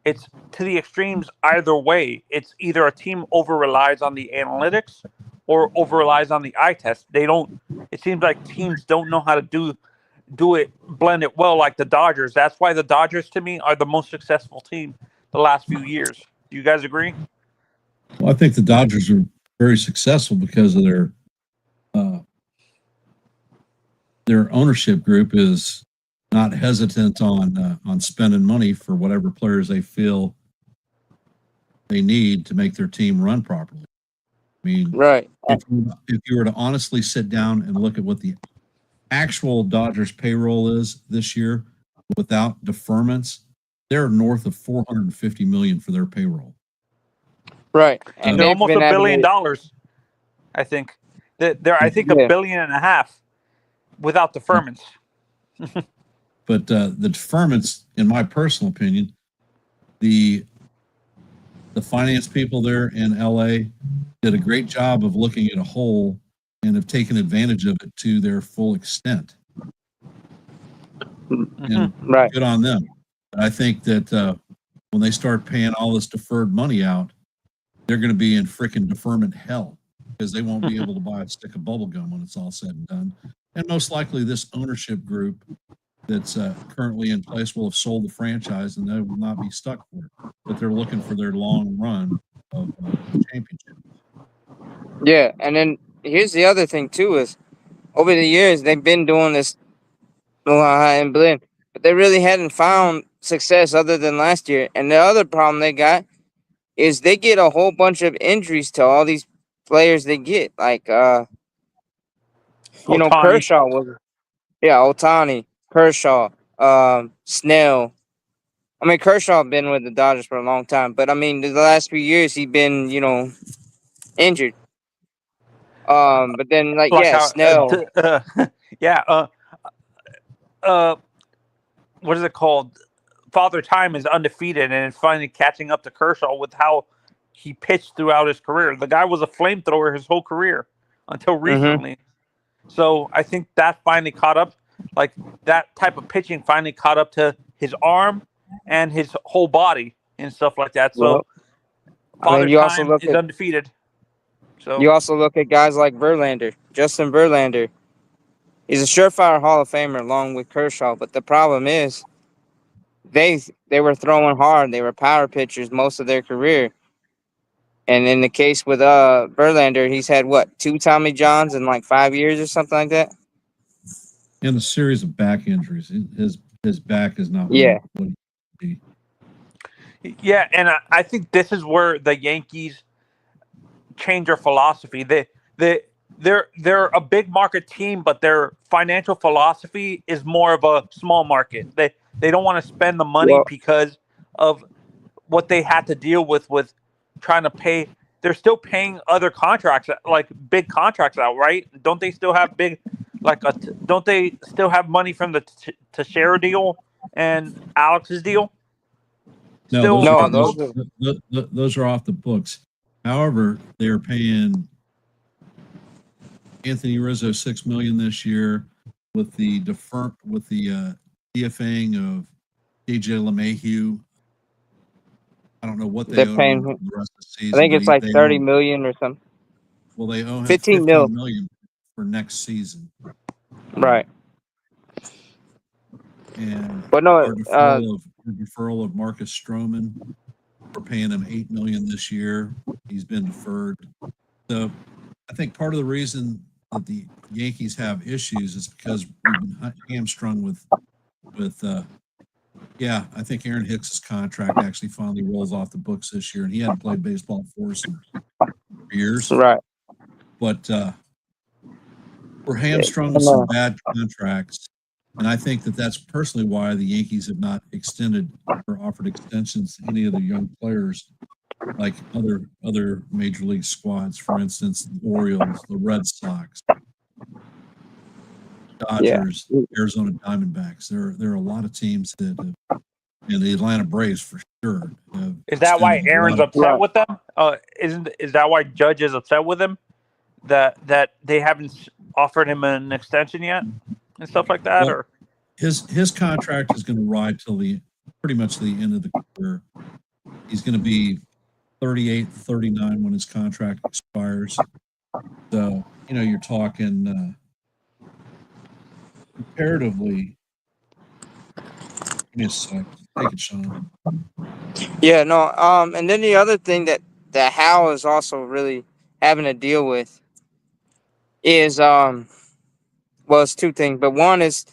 It's to the extremes either way. It's either a team over relies on the analytics or over relies on the eye test. They don't. It seems like teams don't know how to do it, blend it well like the Dodgers. That's why the Dodgers, to me, are the most successful team the last few years. Do you guys agree? Well, I think the Dodgers are very successful because of uh, their ownership group is not hesitant on spending money for whatever players they feel they need to make their team run properly. I mean, right. if you were to honestly sit down and look at what the actual Dodgers payroll is this year without deferments, they're north of 450 million for their payroll. Right. And They're they've almost been $1 having billion. it. I think they're I think a Yeah. billion and a half without deferments. But the deferments, in my personal opinion, the finance people there in LA did a great job of looking at a whole and have taken advantage of it to their full extent. And Right. good on them. But I think that when they start paying all this deferred money out, they're going to be in freaking deferment hell because they won't be able to buy a stick of bubble gum when it's all said and done. And most likely, this ownership group that's currently in place will have sold the franchise and they will not be stuck for it. But they're looking for their long run of championship. Yeah. And then here's the other thing too is over the years they've been doing this and blend, but they really hadn't found success other than last year. And the other problem they got is they get a whole bunch of injuries to all these players they get. Like Otani. Kershaw was Otani, Kershaw, Snell. I mean Kershaw been with the Dodgers for a long time, but I mean the last few years he been, injured. But then like Like how Snell. yeah, uh what is it called? Father Time is undefeated and is finally catching up to Kershaw with how he pitched throughout his career. The guy was a flamethrower his whole career until Mm-hmm. recently. So I think that finally caught up. Like that type of pitching finally caught up to his arm and his whole body and stuff like that. So Well, I mean Father Time is undefeated. So you also look at guys like Verlander, Justin Verlander. He's a surefire Hall of Famer along with Kershaw, but the problem is they were throwing hard. They were power pitchers most of their career. And in the case with Verlander, he's had what, 2 Tommy Johns in like 5 years or something like that? And a series of back injuries. His back is not Yeah. what he yeah, and I think this is where the Yankees change their philosophy. They're a big market team, but their financial philosophy is more of a small market. They don't want to spend the money Well, because of what they had to deal with trying to pay. They're still paying other contracts, like big contracts out, right? Don't they still have big, don't they still have money from the Teixeira deal and Alex's deal? No, Still no, on the those books. are those are off the books. However, they are paying Anthony Rizzo $6 million this year with the DFAing of DJ LeMahieu. I don't know what they they're owe paying him him. for the rest of the I season, think but it's like they 30 owe million or something. well they owe him 15 mil. 15 million for next season. Right. And But no, our deferral of Marcus Stroman, we're paying him $8 million this year. He's been deferred. So I think part of the reason that the Yankees have issues is because we've been hamstrung with I think Aaron Hicks's contract actually finally rolls off the books this year, and he hadn't played baseball for us in years. right. But we're hamstrung with And, some bad contracts, And I think that that's personally why the Yankees have not extended or offered extensions to any of the young players like other major league squads. For instance, the Orioles, the Red Sox, Yeah. Dodgers, Arizona Diamondbacks. There are a lot of teams that have, and the Atlanta Braves for sure. Is that why extended a Aaron's lot of- upset Right. with them? Is that why Judge is upset with him? That they haven't offered him an extension yet and stuff like that, Well, or his contract is going to ride till pretty much the end of the career. He's going to be 38, 39 when his contract expires. So, you're talking comparatively. Give me a sec. Take it, Sean. Yeah, no. And then the other thing that Hal is also really having to deal with is well, it's two things, but one is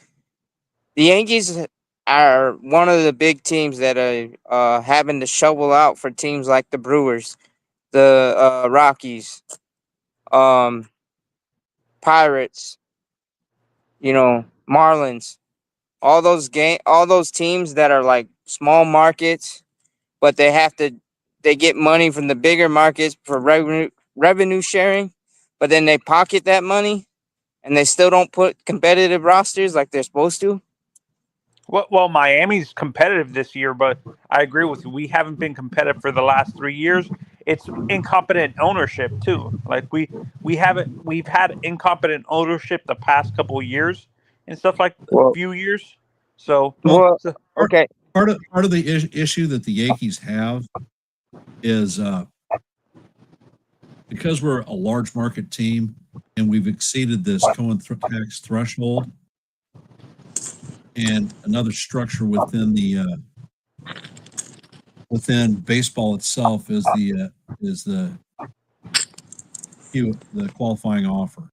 the Yankees are one of the big teams that are having to shovel out for teams like the Brewers, the Rockies, um, Pirates, Marlins, all those teams that are like small markets, but they get money from the bigger markets for revenue sharing, but then they pocket that money and they still don't put competitive rosters like they're supposed to. well, Miami's competitive this year, but I agree with you. We haven't been competitive for the last 3 years. It's incompetent ownership too. Like we've had incompetent ownership the past couple of years and stuff like Well, few years. So, Well, well, part, okay. part of the issue that the Yankees have is because we're a large market team and we've exceeded this tax threshold, and another structure within baseball itself is the qualifying offer.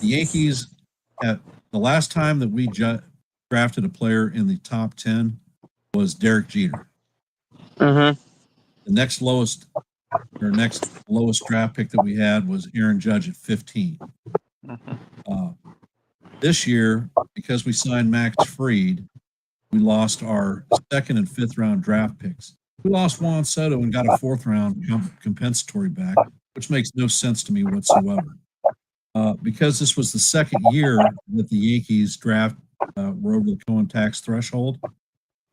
The Yankees, at the last time that we drafted a player in the top 10 was Derek Jeter. Mm-hmm. The next lowest draft pick that we had was Aaron Judge at 15. This year, because we signed Max Fried, we lost our second and fifth round draft picks. We lost Juan Soto and got a fourth round compensatory back, which makes no sense to me whatsoever. Because this was the second year that the Yankees draft were over the Cohen tax threshold,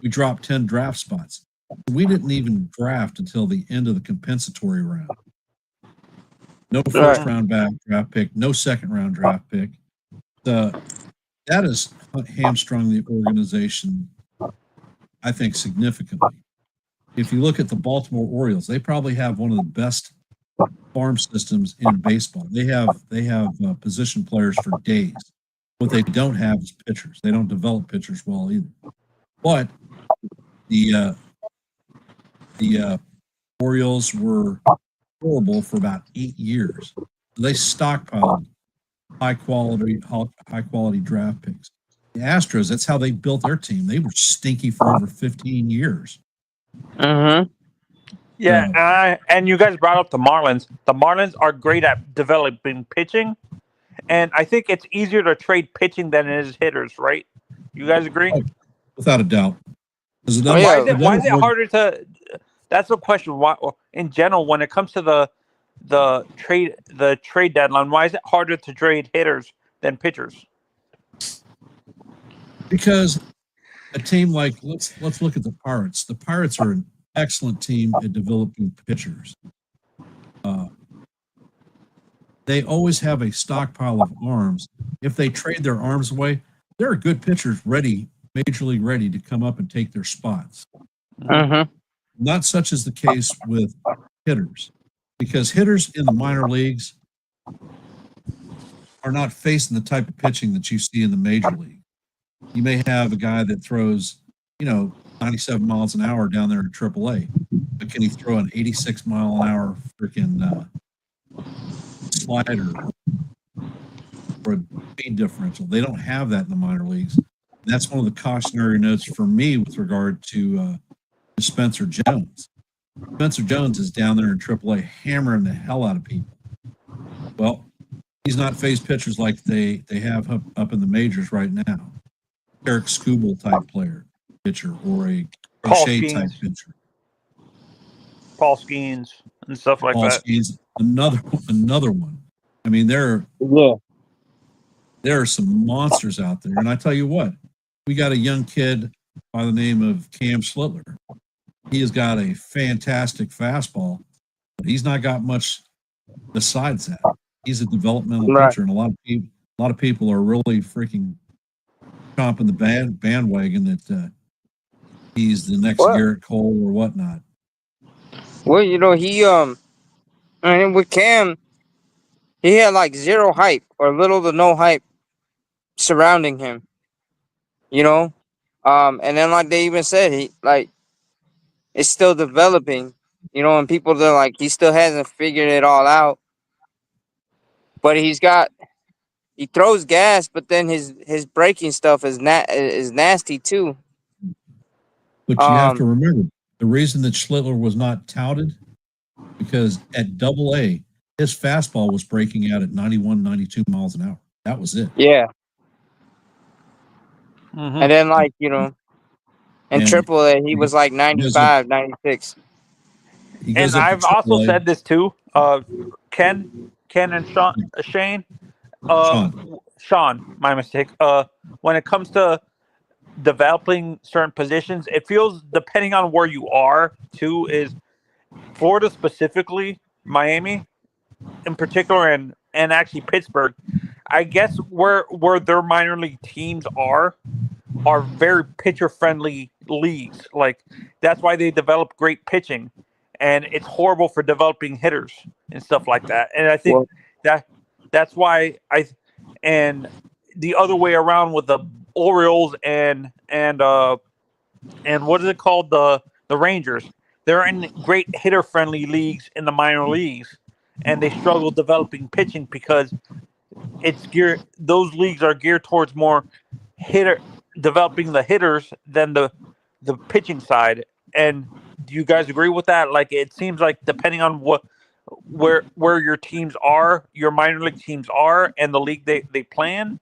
we dropped 10 draft spots. We didn't even draft until the end of the compensatory round. No first round draft pick, no second round draft pick. That has hamstrung the organization, I think, significantly. If you look at the Baltimore Orioles, they probably have one of the best farm systems in baseball. They have position players for days. What they don't have is pitchers. They don't develop pitchers well either. But the Orioles were horrible for about 8 years. They stockpiled high quality draft picks. The Astros, that's how they built their team. They were stinky for over 15 years. Mm-hmm. Yeah, and you guys brought up the Marlins. The Marlins are great at developing pitching, and I think it's easier to trade pitching than it is hitters, right? You guys agree? Oh, without a doubt. Why is it harder to? That's the question. Why, in general, when it comes to the trade deadline, why is it harder to trade hitters than pitchers? Because a team like let's look at the Pirates. The Pirates are an excellent team at developing pitchers. They always have a stockpile of arms. If they trade their arms away, there are good pitchers ready, major league ready to come up and take their spots. Mm-hmm. Not such as the case with hitters, because hitters in the minor leagues are not facing the type of pitching that you see in the major league. You may have a guy that throws, 97 miles an hour down there in AAA, but can he throw an 86 mile an hour freaking slider or a speed differential? They don't have that in the minor leagues. That's one of the cautionary notes for me with regard to Spencer Jones. Spencer Jones is down there in AAA hammering the hell out of people. Well, He's not faced pitchers like they have up in the majors right now. Eric Skubal type player, pitcher, or a Paul O'Shea type Skeens, pitcher. Paul Skeens, and stuff like Paul that. Skeens, another one. I mean, there are some monsters out there, and I tell you what, we got a young kid by the name of Cam Schlittler. He has got a fantastic fastball, but he's not got much besides that. He's a developmental Right. pitcher, and a lot of people are really freaking chomping the bandwagon that he's the next Well, Garrett Cole or whatnot. well, he I mean, with Cam, he had like zero hype or little to no hype surrounding him. You know, and then like they even said, he like it's still developing. You know, and people they're like he still hasn't figured it all out. But he throws gas, but then his braking stuff is nasty too. But you have to remember the reason that Schlittler was not touted because at Double A, his fastball was breaking out at 91, 92 miles an hour. That was it. Yeah. Mm-hmm. And then like, in And Triple A, he was like 95, 96. He goes And up to I've also AAA. said this too. Ken and Shane, Sean, my mistake. When it comes to developing certain positions, it feels depending on where you are too. Is Florida specifically, Miami in particular, and actually Pittsburgh. I guess where their minor league teams are very pitcher friendly leagues. Like that's why they develop great pitching, and it's horrible for developing hitters and stuff like that. And I think that's why and the other way around with the Orioles and what is it called, the Rangers. They're in great hitter friendly leagues in the minor leagues, and they struggle developing pitching because it's geared. Those leagues are geared towards more developing the hitters than the pitching side. And do you guys agree with that? Like it seems like depending on where your teams are, your minor league teams are, and the league they plan,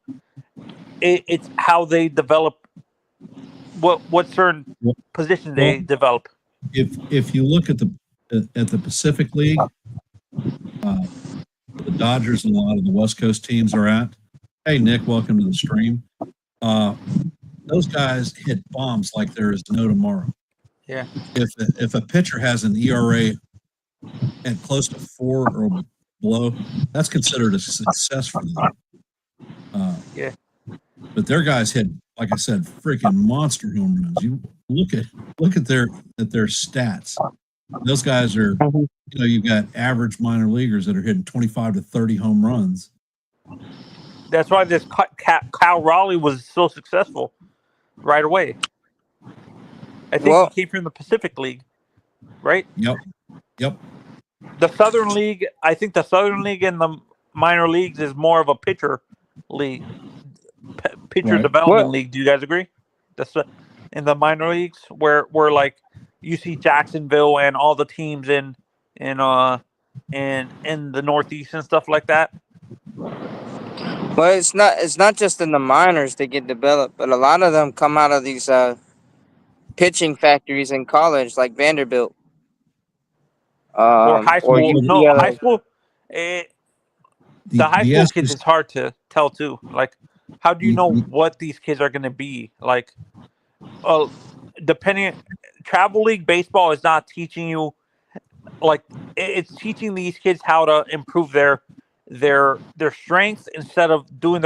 it's how they develop what certain positions they develop. If you look at the Pacific League, the Dodgers and a lot of the West Coast teams are at. Hey Nick, welcome to the stream. Those guys hit bombs like there is no tomorrow. Yeah. If a pitcher has an ERA at close to 4 or below, that's considered a success for them. Yeah. But their guys hit, like I said, freaking monster home runs. You look at their stats. Those guys are, you've got average minor leaguers that are hitting 25 to 30 home runs. That's why this Kyle Raleigh was so successful right away. I think he came from the Pacific League, right? Yep. The Southern League, I think the Southern League and the minor leagues is more of a pitcher league, development league. Do you guys agree? That's in the minor leagues where like you see Jacksonville and all the teams in the Northeast and stuff like that. Well, it's not just in the minors they get developed, but a lot of them come out of these pitching factories in college, like Vanderbilt. Or high school. High school. The high school kids, it's hard to tell too. Like, how do you know what these kids are going to be? Like, depending, travel league baseball is not teaching you. Like, it's teaching these kids how to improve their strengths instead of doing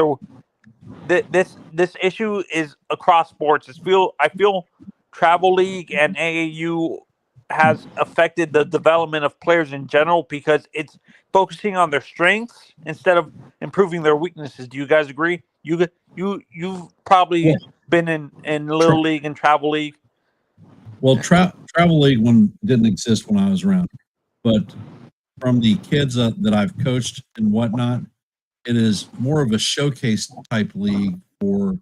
this issue is across sports. I feel travel league and AAU has affected the development of players in general because it's focusing on their strengths instead of improving their weaknesses. Do you guys agree? You've probably been in little league and travel league. Well, travel league didn't exist when I was around, but from the kids that I've coached and whatnot, it is more of a showcase type league for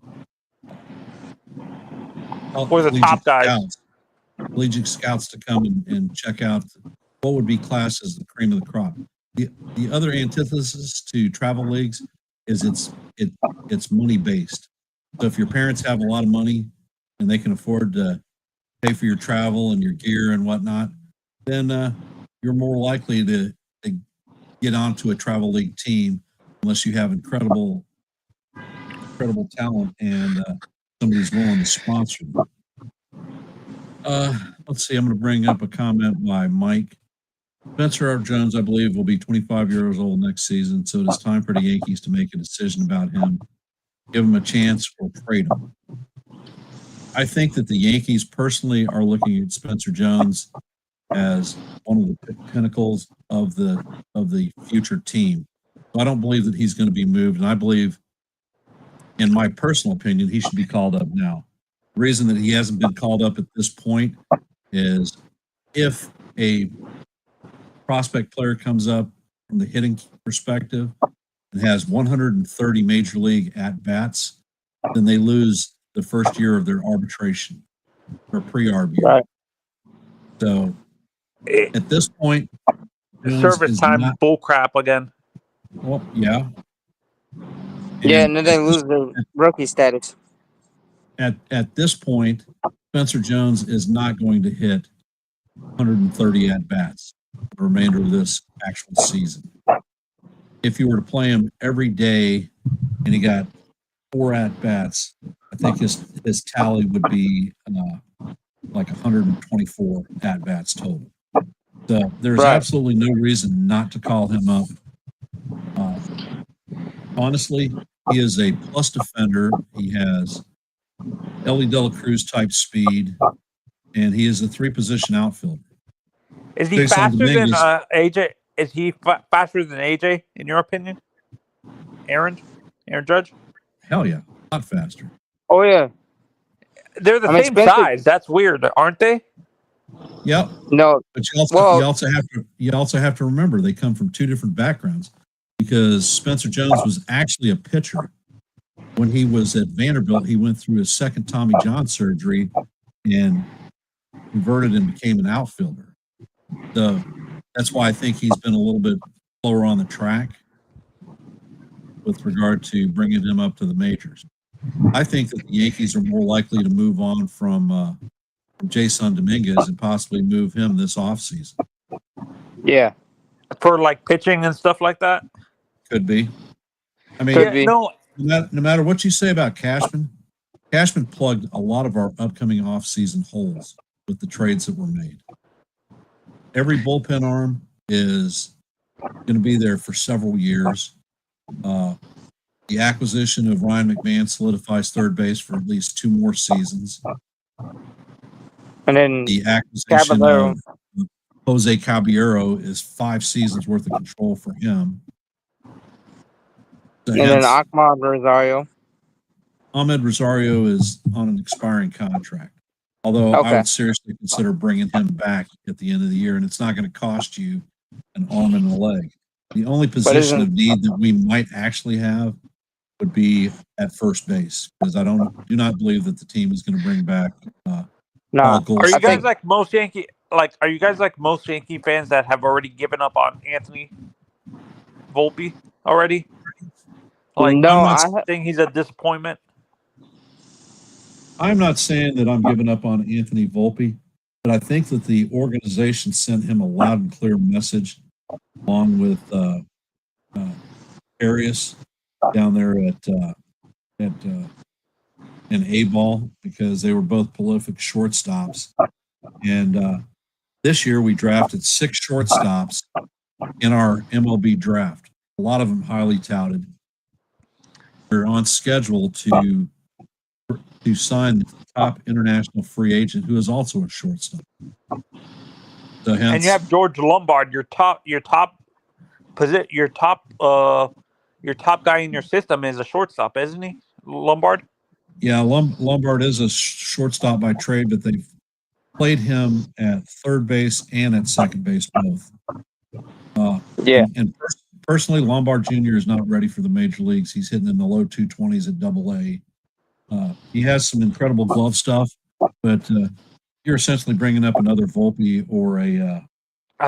the top guys. Collegiate scouts to come and check out what would be classed as the cream of the crop. the other antithesis to travel leagues is it's money based. So if your parents have a lot of money and they can afford to pay for your travel and your gear and whatnot, then you're more likely to get onto a travel league team unless you have incredible talent and somebody's willing to sponsor you. Let's see. I'm going to bring up a comment by Mike. Spencer R. Jones, I believe, will be 25 years old next season, so it is time for the Yankees to make a decision about him, give him a chance, or trade him. I think that the Yankees personally are looking at Spencer Jones as one of the pinnacles of the future team. So I don't believe that he's going to be moved, and I believe, in my personal opinion, he should be called up now. The reason that he hasn't been called up at this point is if a prospect player comes up from the hitting perspective and has 130 major league at-bats, then they lose the first year of their arbitration or pre-arb year. Right. So at this point, service time bullcrap again. Well, yeah. And then they lose their rookie status. At this point, Spencer Jones is not going to hit 130 at-bats the remainder of this actual season. If you were to play him every day and he got 4 at-bats, I think his tally would be like 124 at-bats total. So there's absolutely no reason not to call him up. Honestly, he is a plus defender. He has Ellie De La Cruz type speed, and he is a 3-position outfielder. Is he faster than AJ? Is he faster than AJ, in your opinion? Aaron Judge? Hell yeah, a lot faster. Oh yeah, they're the same size. That's weird, aren't they? Yep. No, but you also have to remember they come from 2 different backgrounds, because Spencer Jones was actually a pitcher. When he was at Vanderbilt, he went through his second Tommy John surgery and converted and became an outfielder. So that's why I think he's been a little bit slower on the track with regard to bringing him up to the majors. I think that the Yankees are more likely to move on from Jason Dominguez and possibly move him this offseason. Yeah. For like pitching and stuff like that? Could be. I mean, no matter what you say about Cashman plugged a lot of our upcoming offseason holes with the trades that were made. Every bullpen arm is going to be there for several years. The acquisition of Ryan McMahon solidifies third base for at least 2 more seasons. And then the acquisition of Jose Caballero is 5 seasons worth of control for him. So and then Ahmed Rosario is on an expiring contract. Although I would seriously consider bringing him back at the end of the year, and it's not going to cost you an arm and a leg. The only position of need that we might actually have would be at first base, because I do not believe that the team is going to bring back. Are you guys like most Yankee? Are you guys like most Yankee fans that have already given up on Anthony Volpe already? No, I'm not saying he's a disappointment. I'm not saying that I'm giving up on Anthony Volpe, but I think that the organization sent him a loud and clear message, along with Arias down there in A-ball, because they were both prolific shortstops. And this year we drafted 6 shortstops in our MLB draft. A lot of them highly touted. We're on schedule to sign the top international free agent, who is also a shortstop. So and you have George Lombard, your top guy in your system is a shortstop, isn't he? Lombard? Yeah, Lombard is a shortstop by trade, but they've played him at third base and at second base both. And personally, Lombard Jr. is not ready for the major leagues. He's hitting in the low 220s at Double-A. He has some incredible glove stuff, but you're essentially bringing up another Volpe or a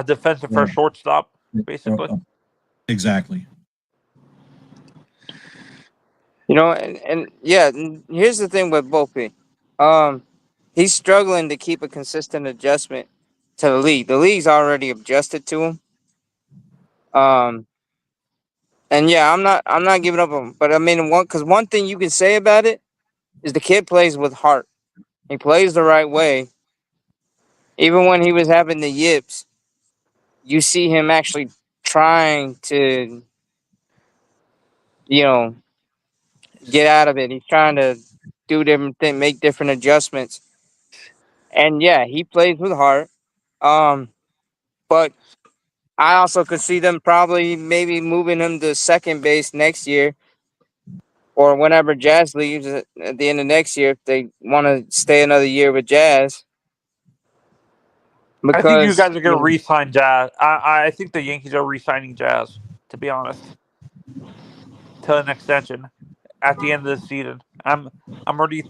defensive first shortstop, basically. Exactly. You know, and yeah, and here's the thing with Volpe. He's struggling to keep a consistent adjustment to the league. The league's already adjusted to him. Um, and yeah, I'm not giving up on him. But I mean, one thing you can say about it is the kid plays with heart. He plays the right way. Even when he was having the yips, you see him actually trying to, you know, get out of it. He's trying to do different things, make different adjustments. And yeah, he plays with heart. Um, but I also could see them probably maybe moving him to second base next year or whenever Jazz leaves at the end of next year if they want to stay another year with Jazz. I think you Because guys are going to re-sign Jazz. I think the Yankees are re-signing Jazz, to be honest, to an extension at the end of the season. I'm already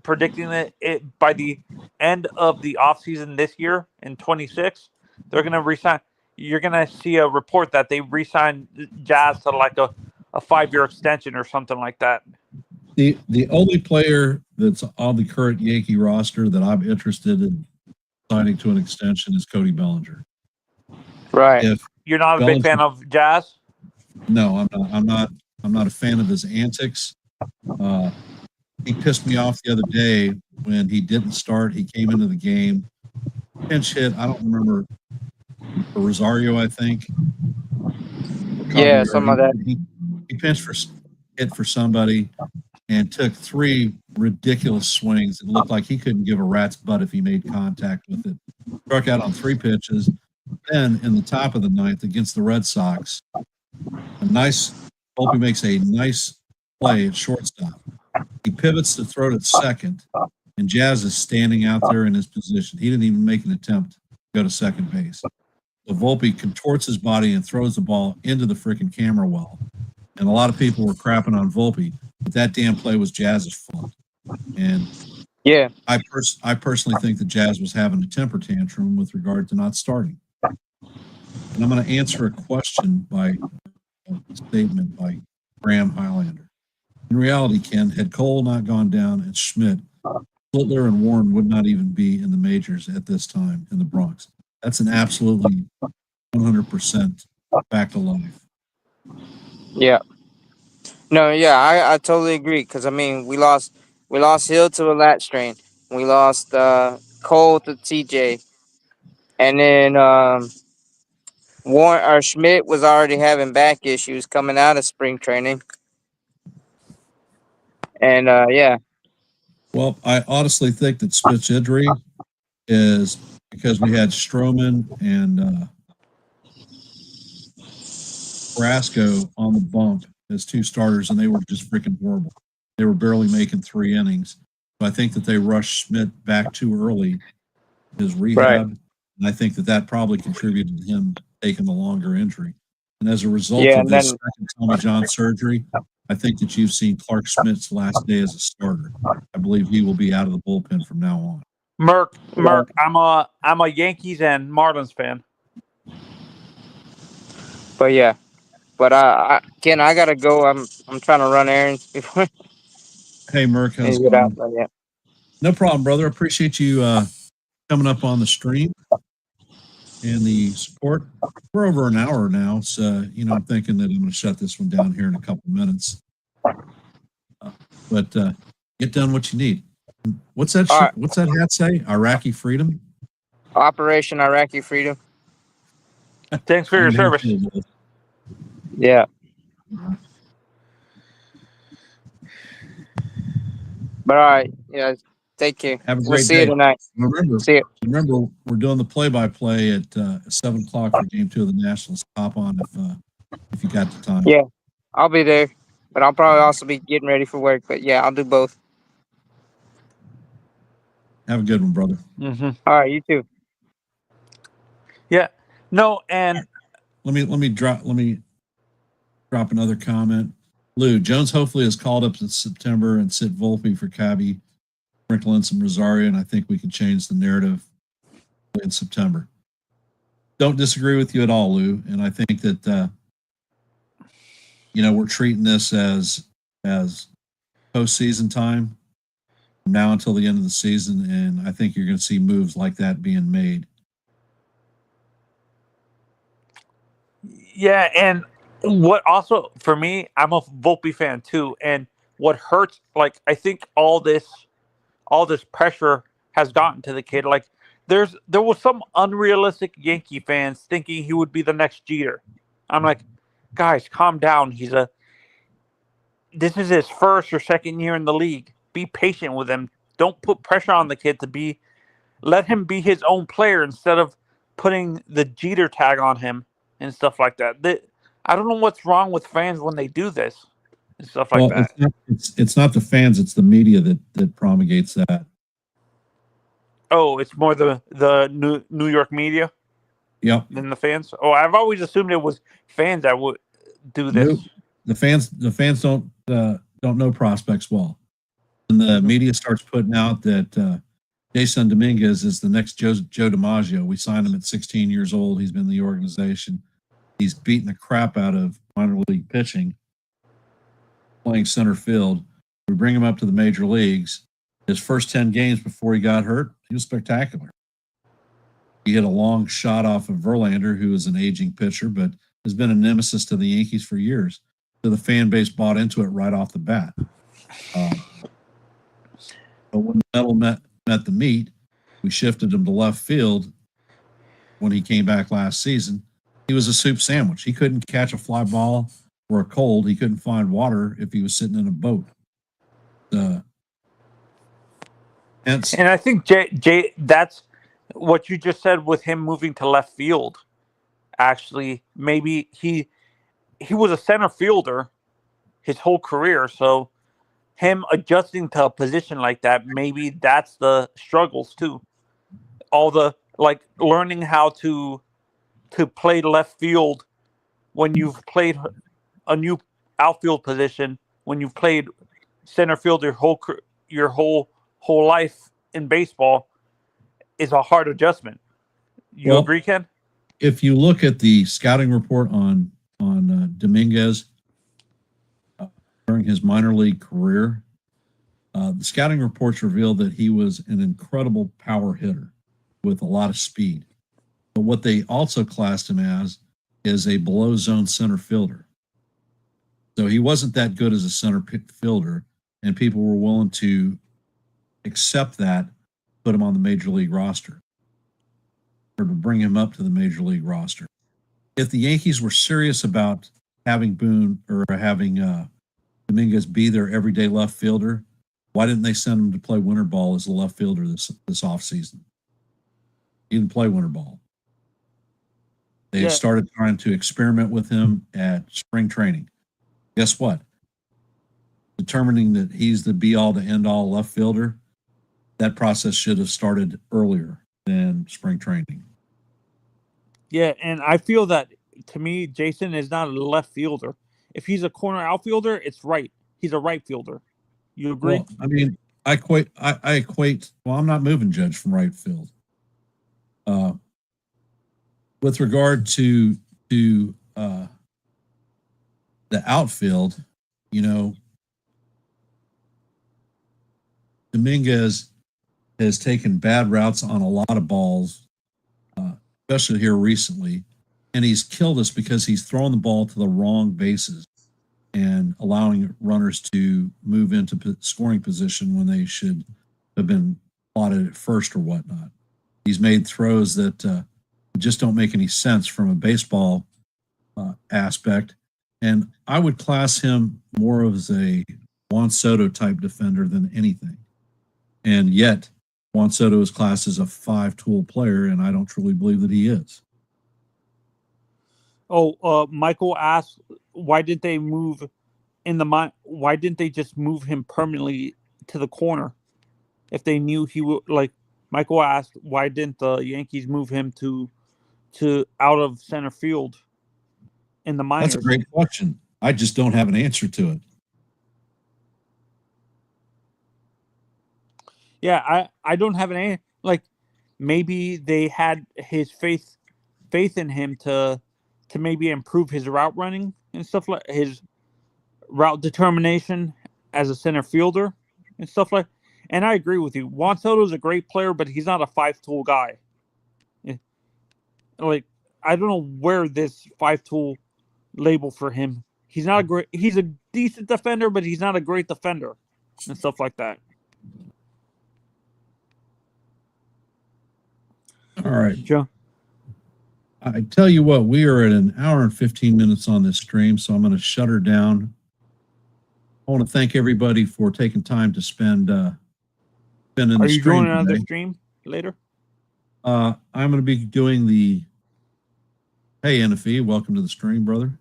predicting it by the end of the offseason this year in 26. They're going to re-sign. You're going to see a report that they re-signed Jazz to like a 5-year extension or something like that. The only player that's on the current Yankee roster that I'm interested in signing to an extension is Cody Bellinger. right. If You're not a big fan of Jazz? No, I'm not. I'm not a fan of his antics. He pissed me off the other day when he didn't start. He came into the game, pinch hit. I don't remember, for Rosario, I think. Yeah, some of that. He pinched for hit for somebody and took 3 ridiculous swings. It looked like he couldn't give a rat's butt if he made contact with it. Struck out on 3 pitches. Then in the top of the 9th against the Red Sox, Volpe makes a nice play at shortstop. He pivots to throw to second, and Jazz is standing out there in his position. He didn't even make an attempt to go to second base. So Volpe contorts his body and throws the ball into the freaking camera well. And a lot of people were crapping on Volpe, but that damn play was Jazz's fault. And yeah, I personally think that Jazz was having a temper tantrum with regard to not starting. And I'm going to answer a question by a statement by Graham Highlander. In reality, Ken, had Cole not gone down and Schmidt, Littler and Warren would not even be in the majors at this time in the Bronx. That's an absolutely 100% fact of life. yeah. No, yeah, I totally agree. Because I mean, we lost Hill to a lat strain. We lost Cole to TJ, and then Warren or Schmidt was already having back issues coming out of spring training. And yeah, Well, I honestly think that Spitz injury is because we had Stroman and Brasco on the bump as 2 starters, and they were just freaking horrible. They were barely making 3 innings. So I think that they rushed Schmidt back too early, his rehab, right. and I think that that probably contributed to him taking the longer injury. And as a result Yeah, of and this then second Tommy John surgery, I think that you've seen Clark Schmidt's last day as a starter. I believe he will be out of the bullpen from now on. Merc, I'm a Yankees and Marlins fan. but yeah, but Ken, I gotta go. I'm trying to run errands before Hey, Merck, how's and it get out. going? But yeah, No problem, brother. Appreciate you coming up on the stream and the support. We're over an hour now, so I'm thinking that I'm going to shut this one down here in a couple minutes. But get done what you need. What's that? right. What's that hat say? Iraqi freedom. Operation Iraqi Freedom. Thanks for your service. Yeah. But all right, yeah. Take care. Have a great We'll see day. you tonight. See you. Remember, we're doing the play-by-play at 7:00 for Game 2 of the Nationals. Hop on if you got the time. Yeah, I'll be there, but I'll probably also be getting ready for work. But yeah, I'll do both. Have a good one, brother. Mm-hmm. All right, you too. Yeah. No, and let me drop another comment. Lou Jones hopefully is called up in September and sit Volpe for Cabby, sprinkle in some Rosario, and I think we can change the narrative in September. Don't disagree with you at all, Lou, and I think that we're treating this as postseason time from now until the end of the season, and I think you're going to see moves like that being made. Yeah, and what also for me, I'm a Volpe fan too, and what hurts, like I think all this pressure has gotten to the kid. Like there was some unrealistic Yankee fans thinking he would be the next Jeter. I'm like, guys, calm down. This is his first or second year in the league. Be patient with him. Don't put pressure on the kid let him be his own player instead of putting the Jeter tag on him and stuff like that. I don't know what's wrong with fans when they do this and stuff like Well, that. it's not the fans; it's the media that promulgates that. Oh, it's more the New York media Yep. than the fans. Oh, I've always assumed it was fans that would do this. Nope. The fans don't know prospects well. When the media starts putting out that Jason Dominguez is the next Joe DiMaggio, we signed him at 16 years old. He's been in the organization. He's beaten the crap out of minor league pitching, playing center field. We bring him up to the major leagues. His first 10 games before he got hurt, he was spectacular. He hit a long shot off of Verlander, who is an aging pitcher, but has been a nemesis to the Yankees for years. So the fan base bought into it right off the bat. But when the metal met the meat, we shifted him to left field when he came back last season. He was a soup sandwich. He couldn't catch a fly ball or a cold. He couldn't find water if he was sitting in a boat. And I think Jay, that's what you just said with him moving to left field. Actually, maybe he was a center fielder his whole career, so him adjusting to a position like that, maybe that's the struggles too. All the learning how to play left field when you've played a new outfield position, when you've played center field your whole life in baseball, is a hard adjustment. You agree, Ken? If you look at the scouting report on Dominguez during his minor league career, the scouting reports revealed that he was an incredible power hitter with a lot of speed. But what they also classed him as is a below zone center fielder. So he wasn't that good as a center fielder, and people were willing to accept that, put him on the major league roster, or to bring him up to the major league roster. If the Yankees were serious about having Boone or having Dominguez be their everyday left fielder, why didn't they send him to play winter ball as a left fielder this offseason? He didn't play winter ball. They started trying to experiment with him at spring training. Guess what? Determining that he's the be-all to end-all left fielder, that process should have started earlier than spring training. Yeah, and I feel that, to me, Jason is not a left fielder. If he's a corner outfielder, it's right. He's a right fielder. You agree? Well, I mean, I equate. Well, I'm not moving Judge from right field. With regard to the outfield, Dominguez has taken bad routes on a lot of balls, especially here recently, and he's killed us because he's thrown the ball to the wrong bases and allowing runners to move into scoring position when they should have been plotted at first or whatnot. He's made throws that just don't make any sense from a baseball aspect, and I would class him more as a Juan Soto type defender than anything. And yet, Juan Soto is classed as a five-tool player, and I don't truly believe that he is. Oh, Michael asked, why didn't they just move him permanently to the corner if they knew he would? Michael asked, why didn't the Yankees move him to out of center field in the minors? That's a great question. I just don't have an answer to it. Yeah, I don't have an answer. Maybe they had his faith in him to maybe improve his route running and stuff, like his route determination as a center fielder and stuff like. And I agree with you. Juan Soto's a great player, but he's not a 5-tool guy. Like, I don't know where this 5-tool label for him. He's not a great. He's a decent defender, but he's not a great defender and stuff like that. All right. Joe? I tell you what, we are at an hour and 15 minutes on this stream, so I'm going to shut her down. I want to thank everybody for taking time to spend in the Are you stream doing another today. stream later? I'm going to be doing the. Hey, NFE, welcome to the stream, brother.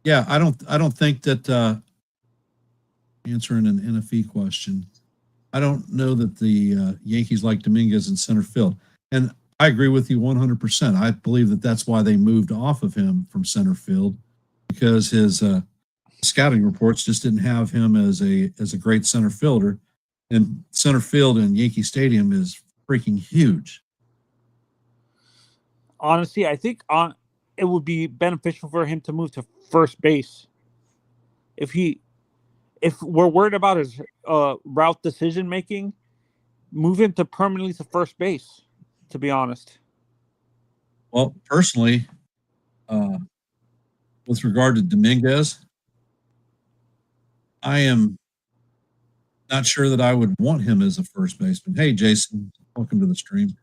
Yeah, I don't think that answering an NFE question. I don't know that the Yankees like Dominguez in center field, and I agree with you 100%. I believe that that's why they moved off of him from center field, because his scouting reports just didn't have him as a great center fielder, and center field in Yankee Stadium is freaking huge. Honestly, I think it would be beneficial for him to move to first base. If we're worried about his route decision making, move him to permanently to first base. To be honest. Well, personally, with regard to Dominguez, I am not sure that I would want him as a first baseman. Hey, Jason, welcome to the stream.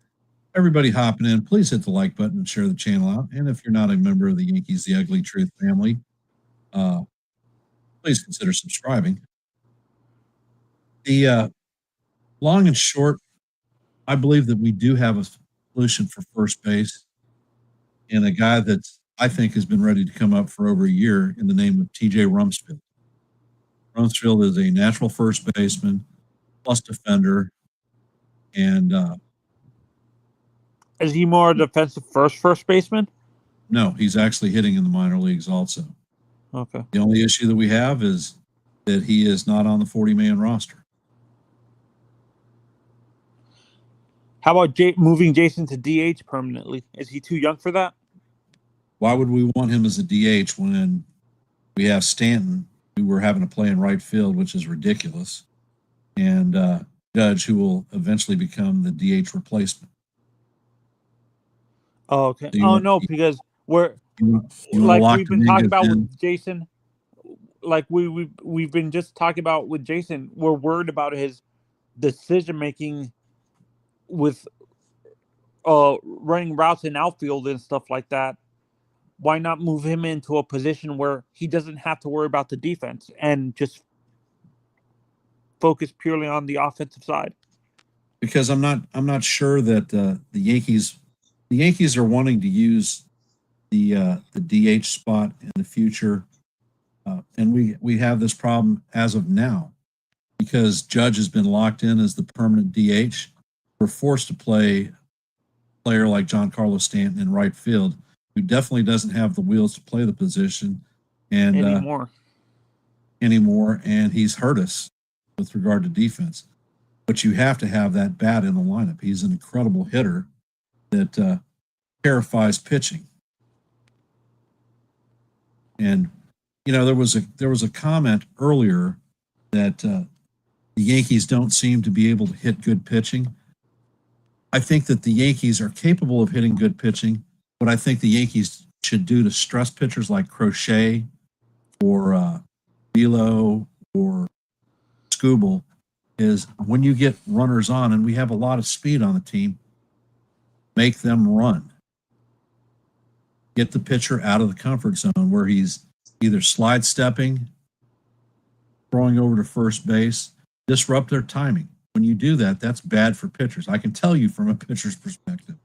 Everybody hopping in, please hit the like button and share the channel out. And if you're not a member of the Yankees, the Ugly Truth family, please consider subscribing. The long and short, I believe that we do have a solution for first base, and a guy that I think has been ready to come up for over a year in the name of TJ Rumsfeld. Rumsfeld is a natural first baseman plus defender, and is he more a defensive first baseman? No, he's actually hitting in the minor leagues also. Okay. The only issue that we have is that he is not on the 40-man roster. How about moving Jason to DH permanently? Is he too young for that? Why would we want him as a DH when we have Stanton, who we're having to play in right field, which is ridiculous, and Judge, who will eventually become the DH replacement? Oh, okay. So because we're like we've been talking about with Jason. Like we've been just talking about with Jason. We're worried about his decision making with running routes in outfield and stuff like that. Why not move him into a position where he doesn't have to worry about the defense and just focus purely on the offensive side? Because I'm not sure that the Yankees are wanting to use the DH spot in the future, and we have this problem as of now because Judge has been locked in as the permanent DH. We're forced to play a player like Giancarlo Stanton in right field, who definitely doesn't have the wheels to play the position and anymore, and he's hurt us with regard to defense. But you have to have that bat in the lineup. He's an incredible hitter that terrifies pitching. And there was a comment earlier that the Yankees don't seem to be able to hit good pitching. I think that the Yankees are capable of hitting good pitching. What I think the Yankees should do to stress pitchers like Crochet or Velo or Skubal is when you get runners on, and we have a lot of speed on the team, make them run. Get the pitcher out of the comfort zone where he's either slide stepping, throwing over to first base, disrupt their timing. When you do that, that's bad for pitchers. I can tell you from a pitcher's perspective.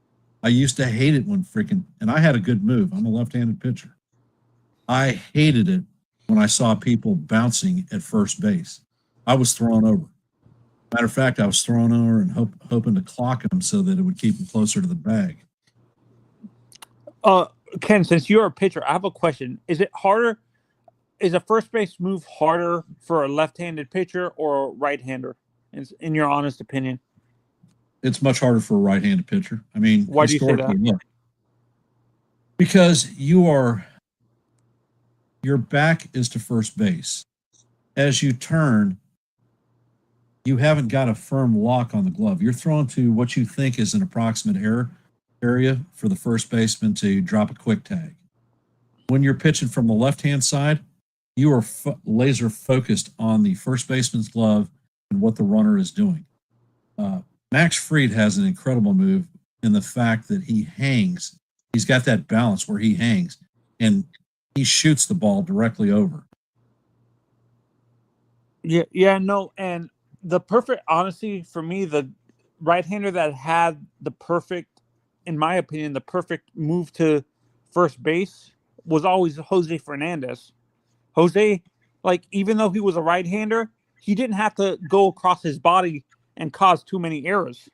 I used to hate it when and I had a good move. I'm a left-handed pitcher. I hated it when I saw people bouncing at first base. I was thrown over. Matter of fact, I was thrown over and hoping to clock him so that it would keep him closer to the bag. Ken, since you're a pitcher, I have a question. Is it harder? Is a first base move harder for a left-handed pitcher or a right-hander? In your honest opinion, it's much harder for a right-handed pitcher. I mean, why do you say that? Because you are your back is to first base. As you turn, you haven't got a firm lock on the glove. You're thrown to what you think is an approximate error area for the first baseman to drop a quick tag. When you're pitching from the left-hand side, you are laser focused on the first baseman's glove and what the runner is doing. Max Fried has an incredible move in the fact that he hangs. He's got that balance where he hangs and he shoots the ball directly over. Yeah, no, and the perfect, honestly, for me, the right-hander that had the perfect, in my opinion, the perfect move to first base was always Jose Fernandez. Jose, like, even though he was a right-hander, he didn't have to go across his body and cause too many errors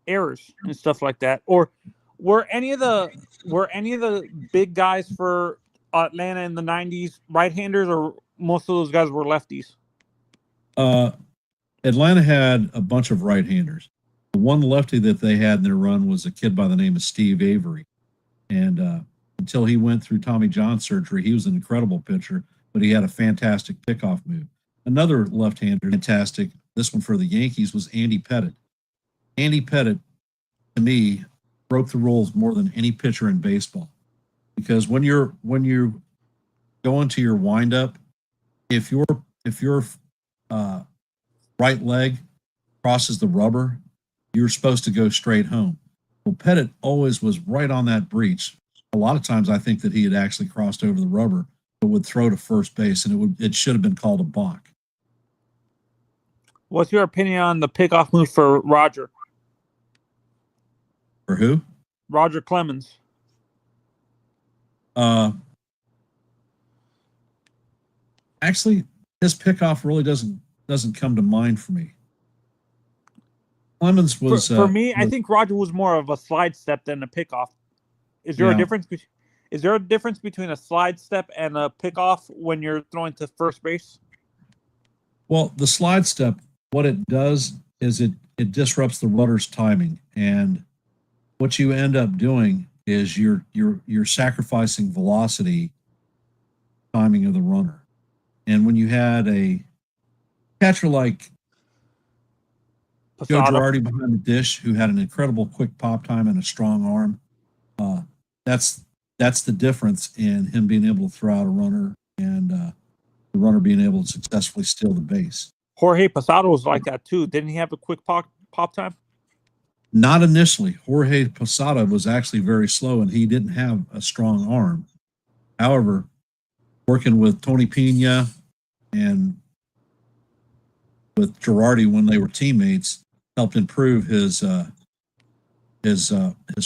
and stuff like that. Or were any of the big guys for Atlanta in the 90s right-handers, or most of those guys were lefties? Atlanta had a bunch of right-handers. The one lefty that they had in their run was a kid by the name of Steve Avery. And until he went through Tommy John surgery, he was an incredible pitcher, but he had a fantastic pickoff move. Another left-hander, fantastic, this one for the Yankees, was Andy Pettitte. Andy Pettitte, to me, broke the rules more than any pitcher in baseball. Because when you go into your windup, if your right leg crosses the rubber, you're supposed to go straight home. Well, Pettitte always was right on that breach. A lot of times I think that he had actually crossed over the rubber, but would throw to first base, and it should have been called a balk. What's your opinion on the pickoff move for Roger? For who? Roger Clemens. Actually, his pickoff really doesn't come to mind for me. Clemens was for me. I think Roger was more of a slide step than a pickoff. Is there a difference? Is there a difference between a slide step and a pickoff when you're throwing to first base? Well, the slide step, what it does is it disrupts the runner's timing, and what you end up doing is you're sacrificing velocity, timing of the runner. And when you had a catcher like Joe Girardi behind the dish, who had an incredible quick pop time and a strong arm, that's the difference in him being able to throw out a runner and the runner being able to successfully steal the base. Jorge Posada was like that too. Didn't he have a quick pop time? Not initially. Jorge Posada was actually very slow, and he didn't have a strong arm. However, working with Tony Pena and with Girardi when they were teammates helped improve his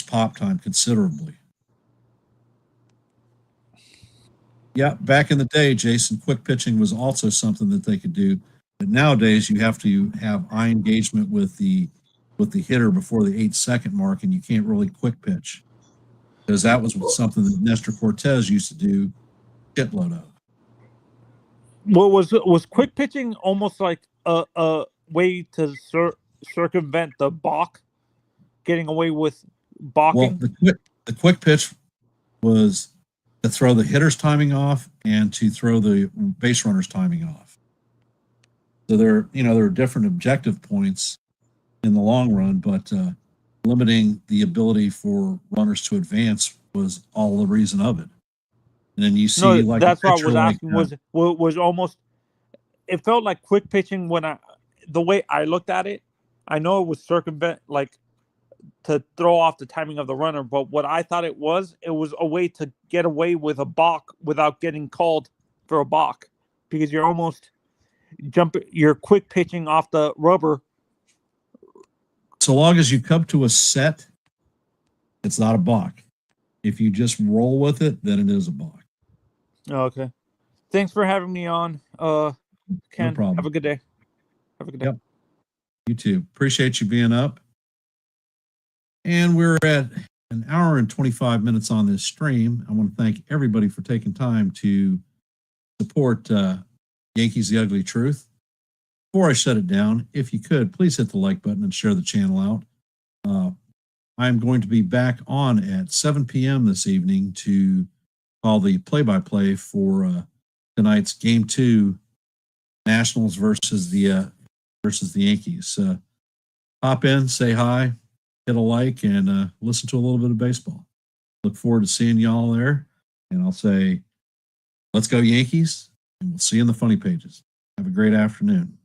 pop time considerably. Yeah, back in the day, Jason, quick pitching was also something that they could do. But nowadays, you have to have eye engagement with the hitter before the 8-second mark, and you can't really quick pitch, because that was something that Nestor Cortez used to do shitload of. Well, was quick pitching almost like a way to circumvent the balk, getting away with balking? Well, the quick pitch was to throw the hitter's timing off and to throw the base runner's timing off. So there are different objective points in the long run, but limiting the ability for runners to advance was all the reason of it. And then you see, that's what I was asking. Was almost, it felt like quick pitching the way I looked at it. I know it was circumvent, like to throw off the timing of the runner, but what I thought it was a way to get away with a balk without getting called for a balk, because you're almost you're quick pitching off the rubber. So long as you come to a set, it's not a balk. If you just roll with it, then it is a balk. Okay. Thanks for having me on. Ken, no problem. Have a good day. Yep. You too. Appreciate you being up. And we're at an hour and 25 minutes on this stream. I want to thank everybody for taking time to support Yankees The Ugly Truth. Before I shut it down, if you could, please hit the like button and share the channel out. I'm going to be back on at 7 p.m. this evening to call the play-by-play for tonight's Game 2, Nationals versus the Yankees. Hop in, say hi, hit a like, and listen to a little bit of baseball. Look forward to seeing y'all there. And I'll say, let's go Yankees, and we'll see you in the funny pages. Have a great afternoon.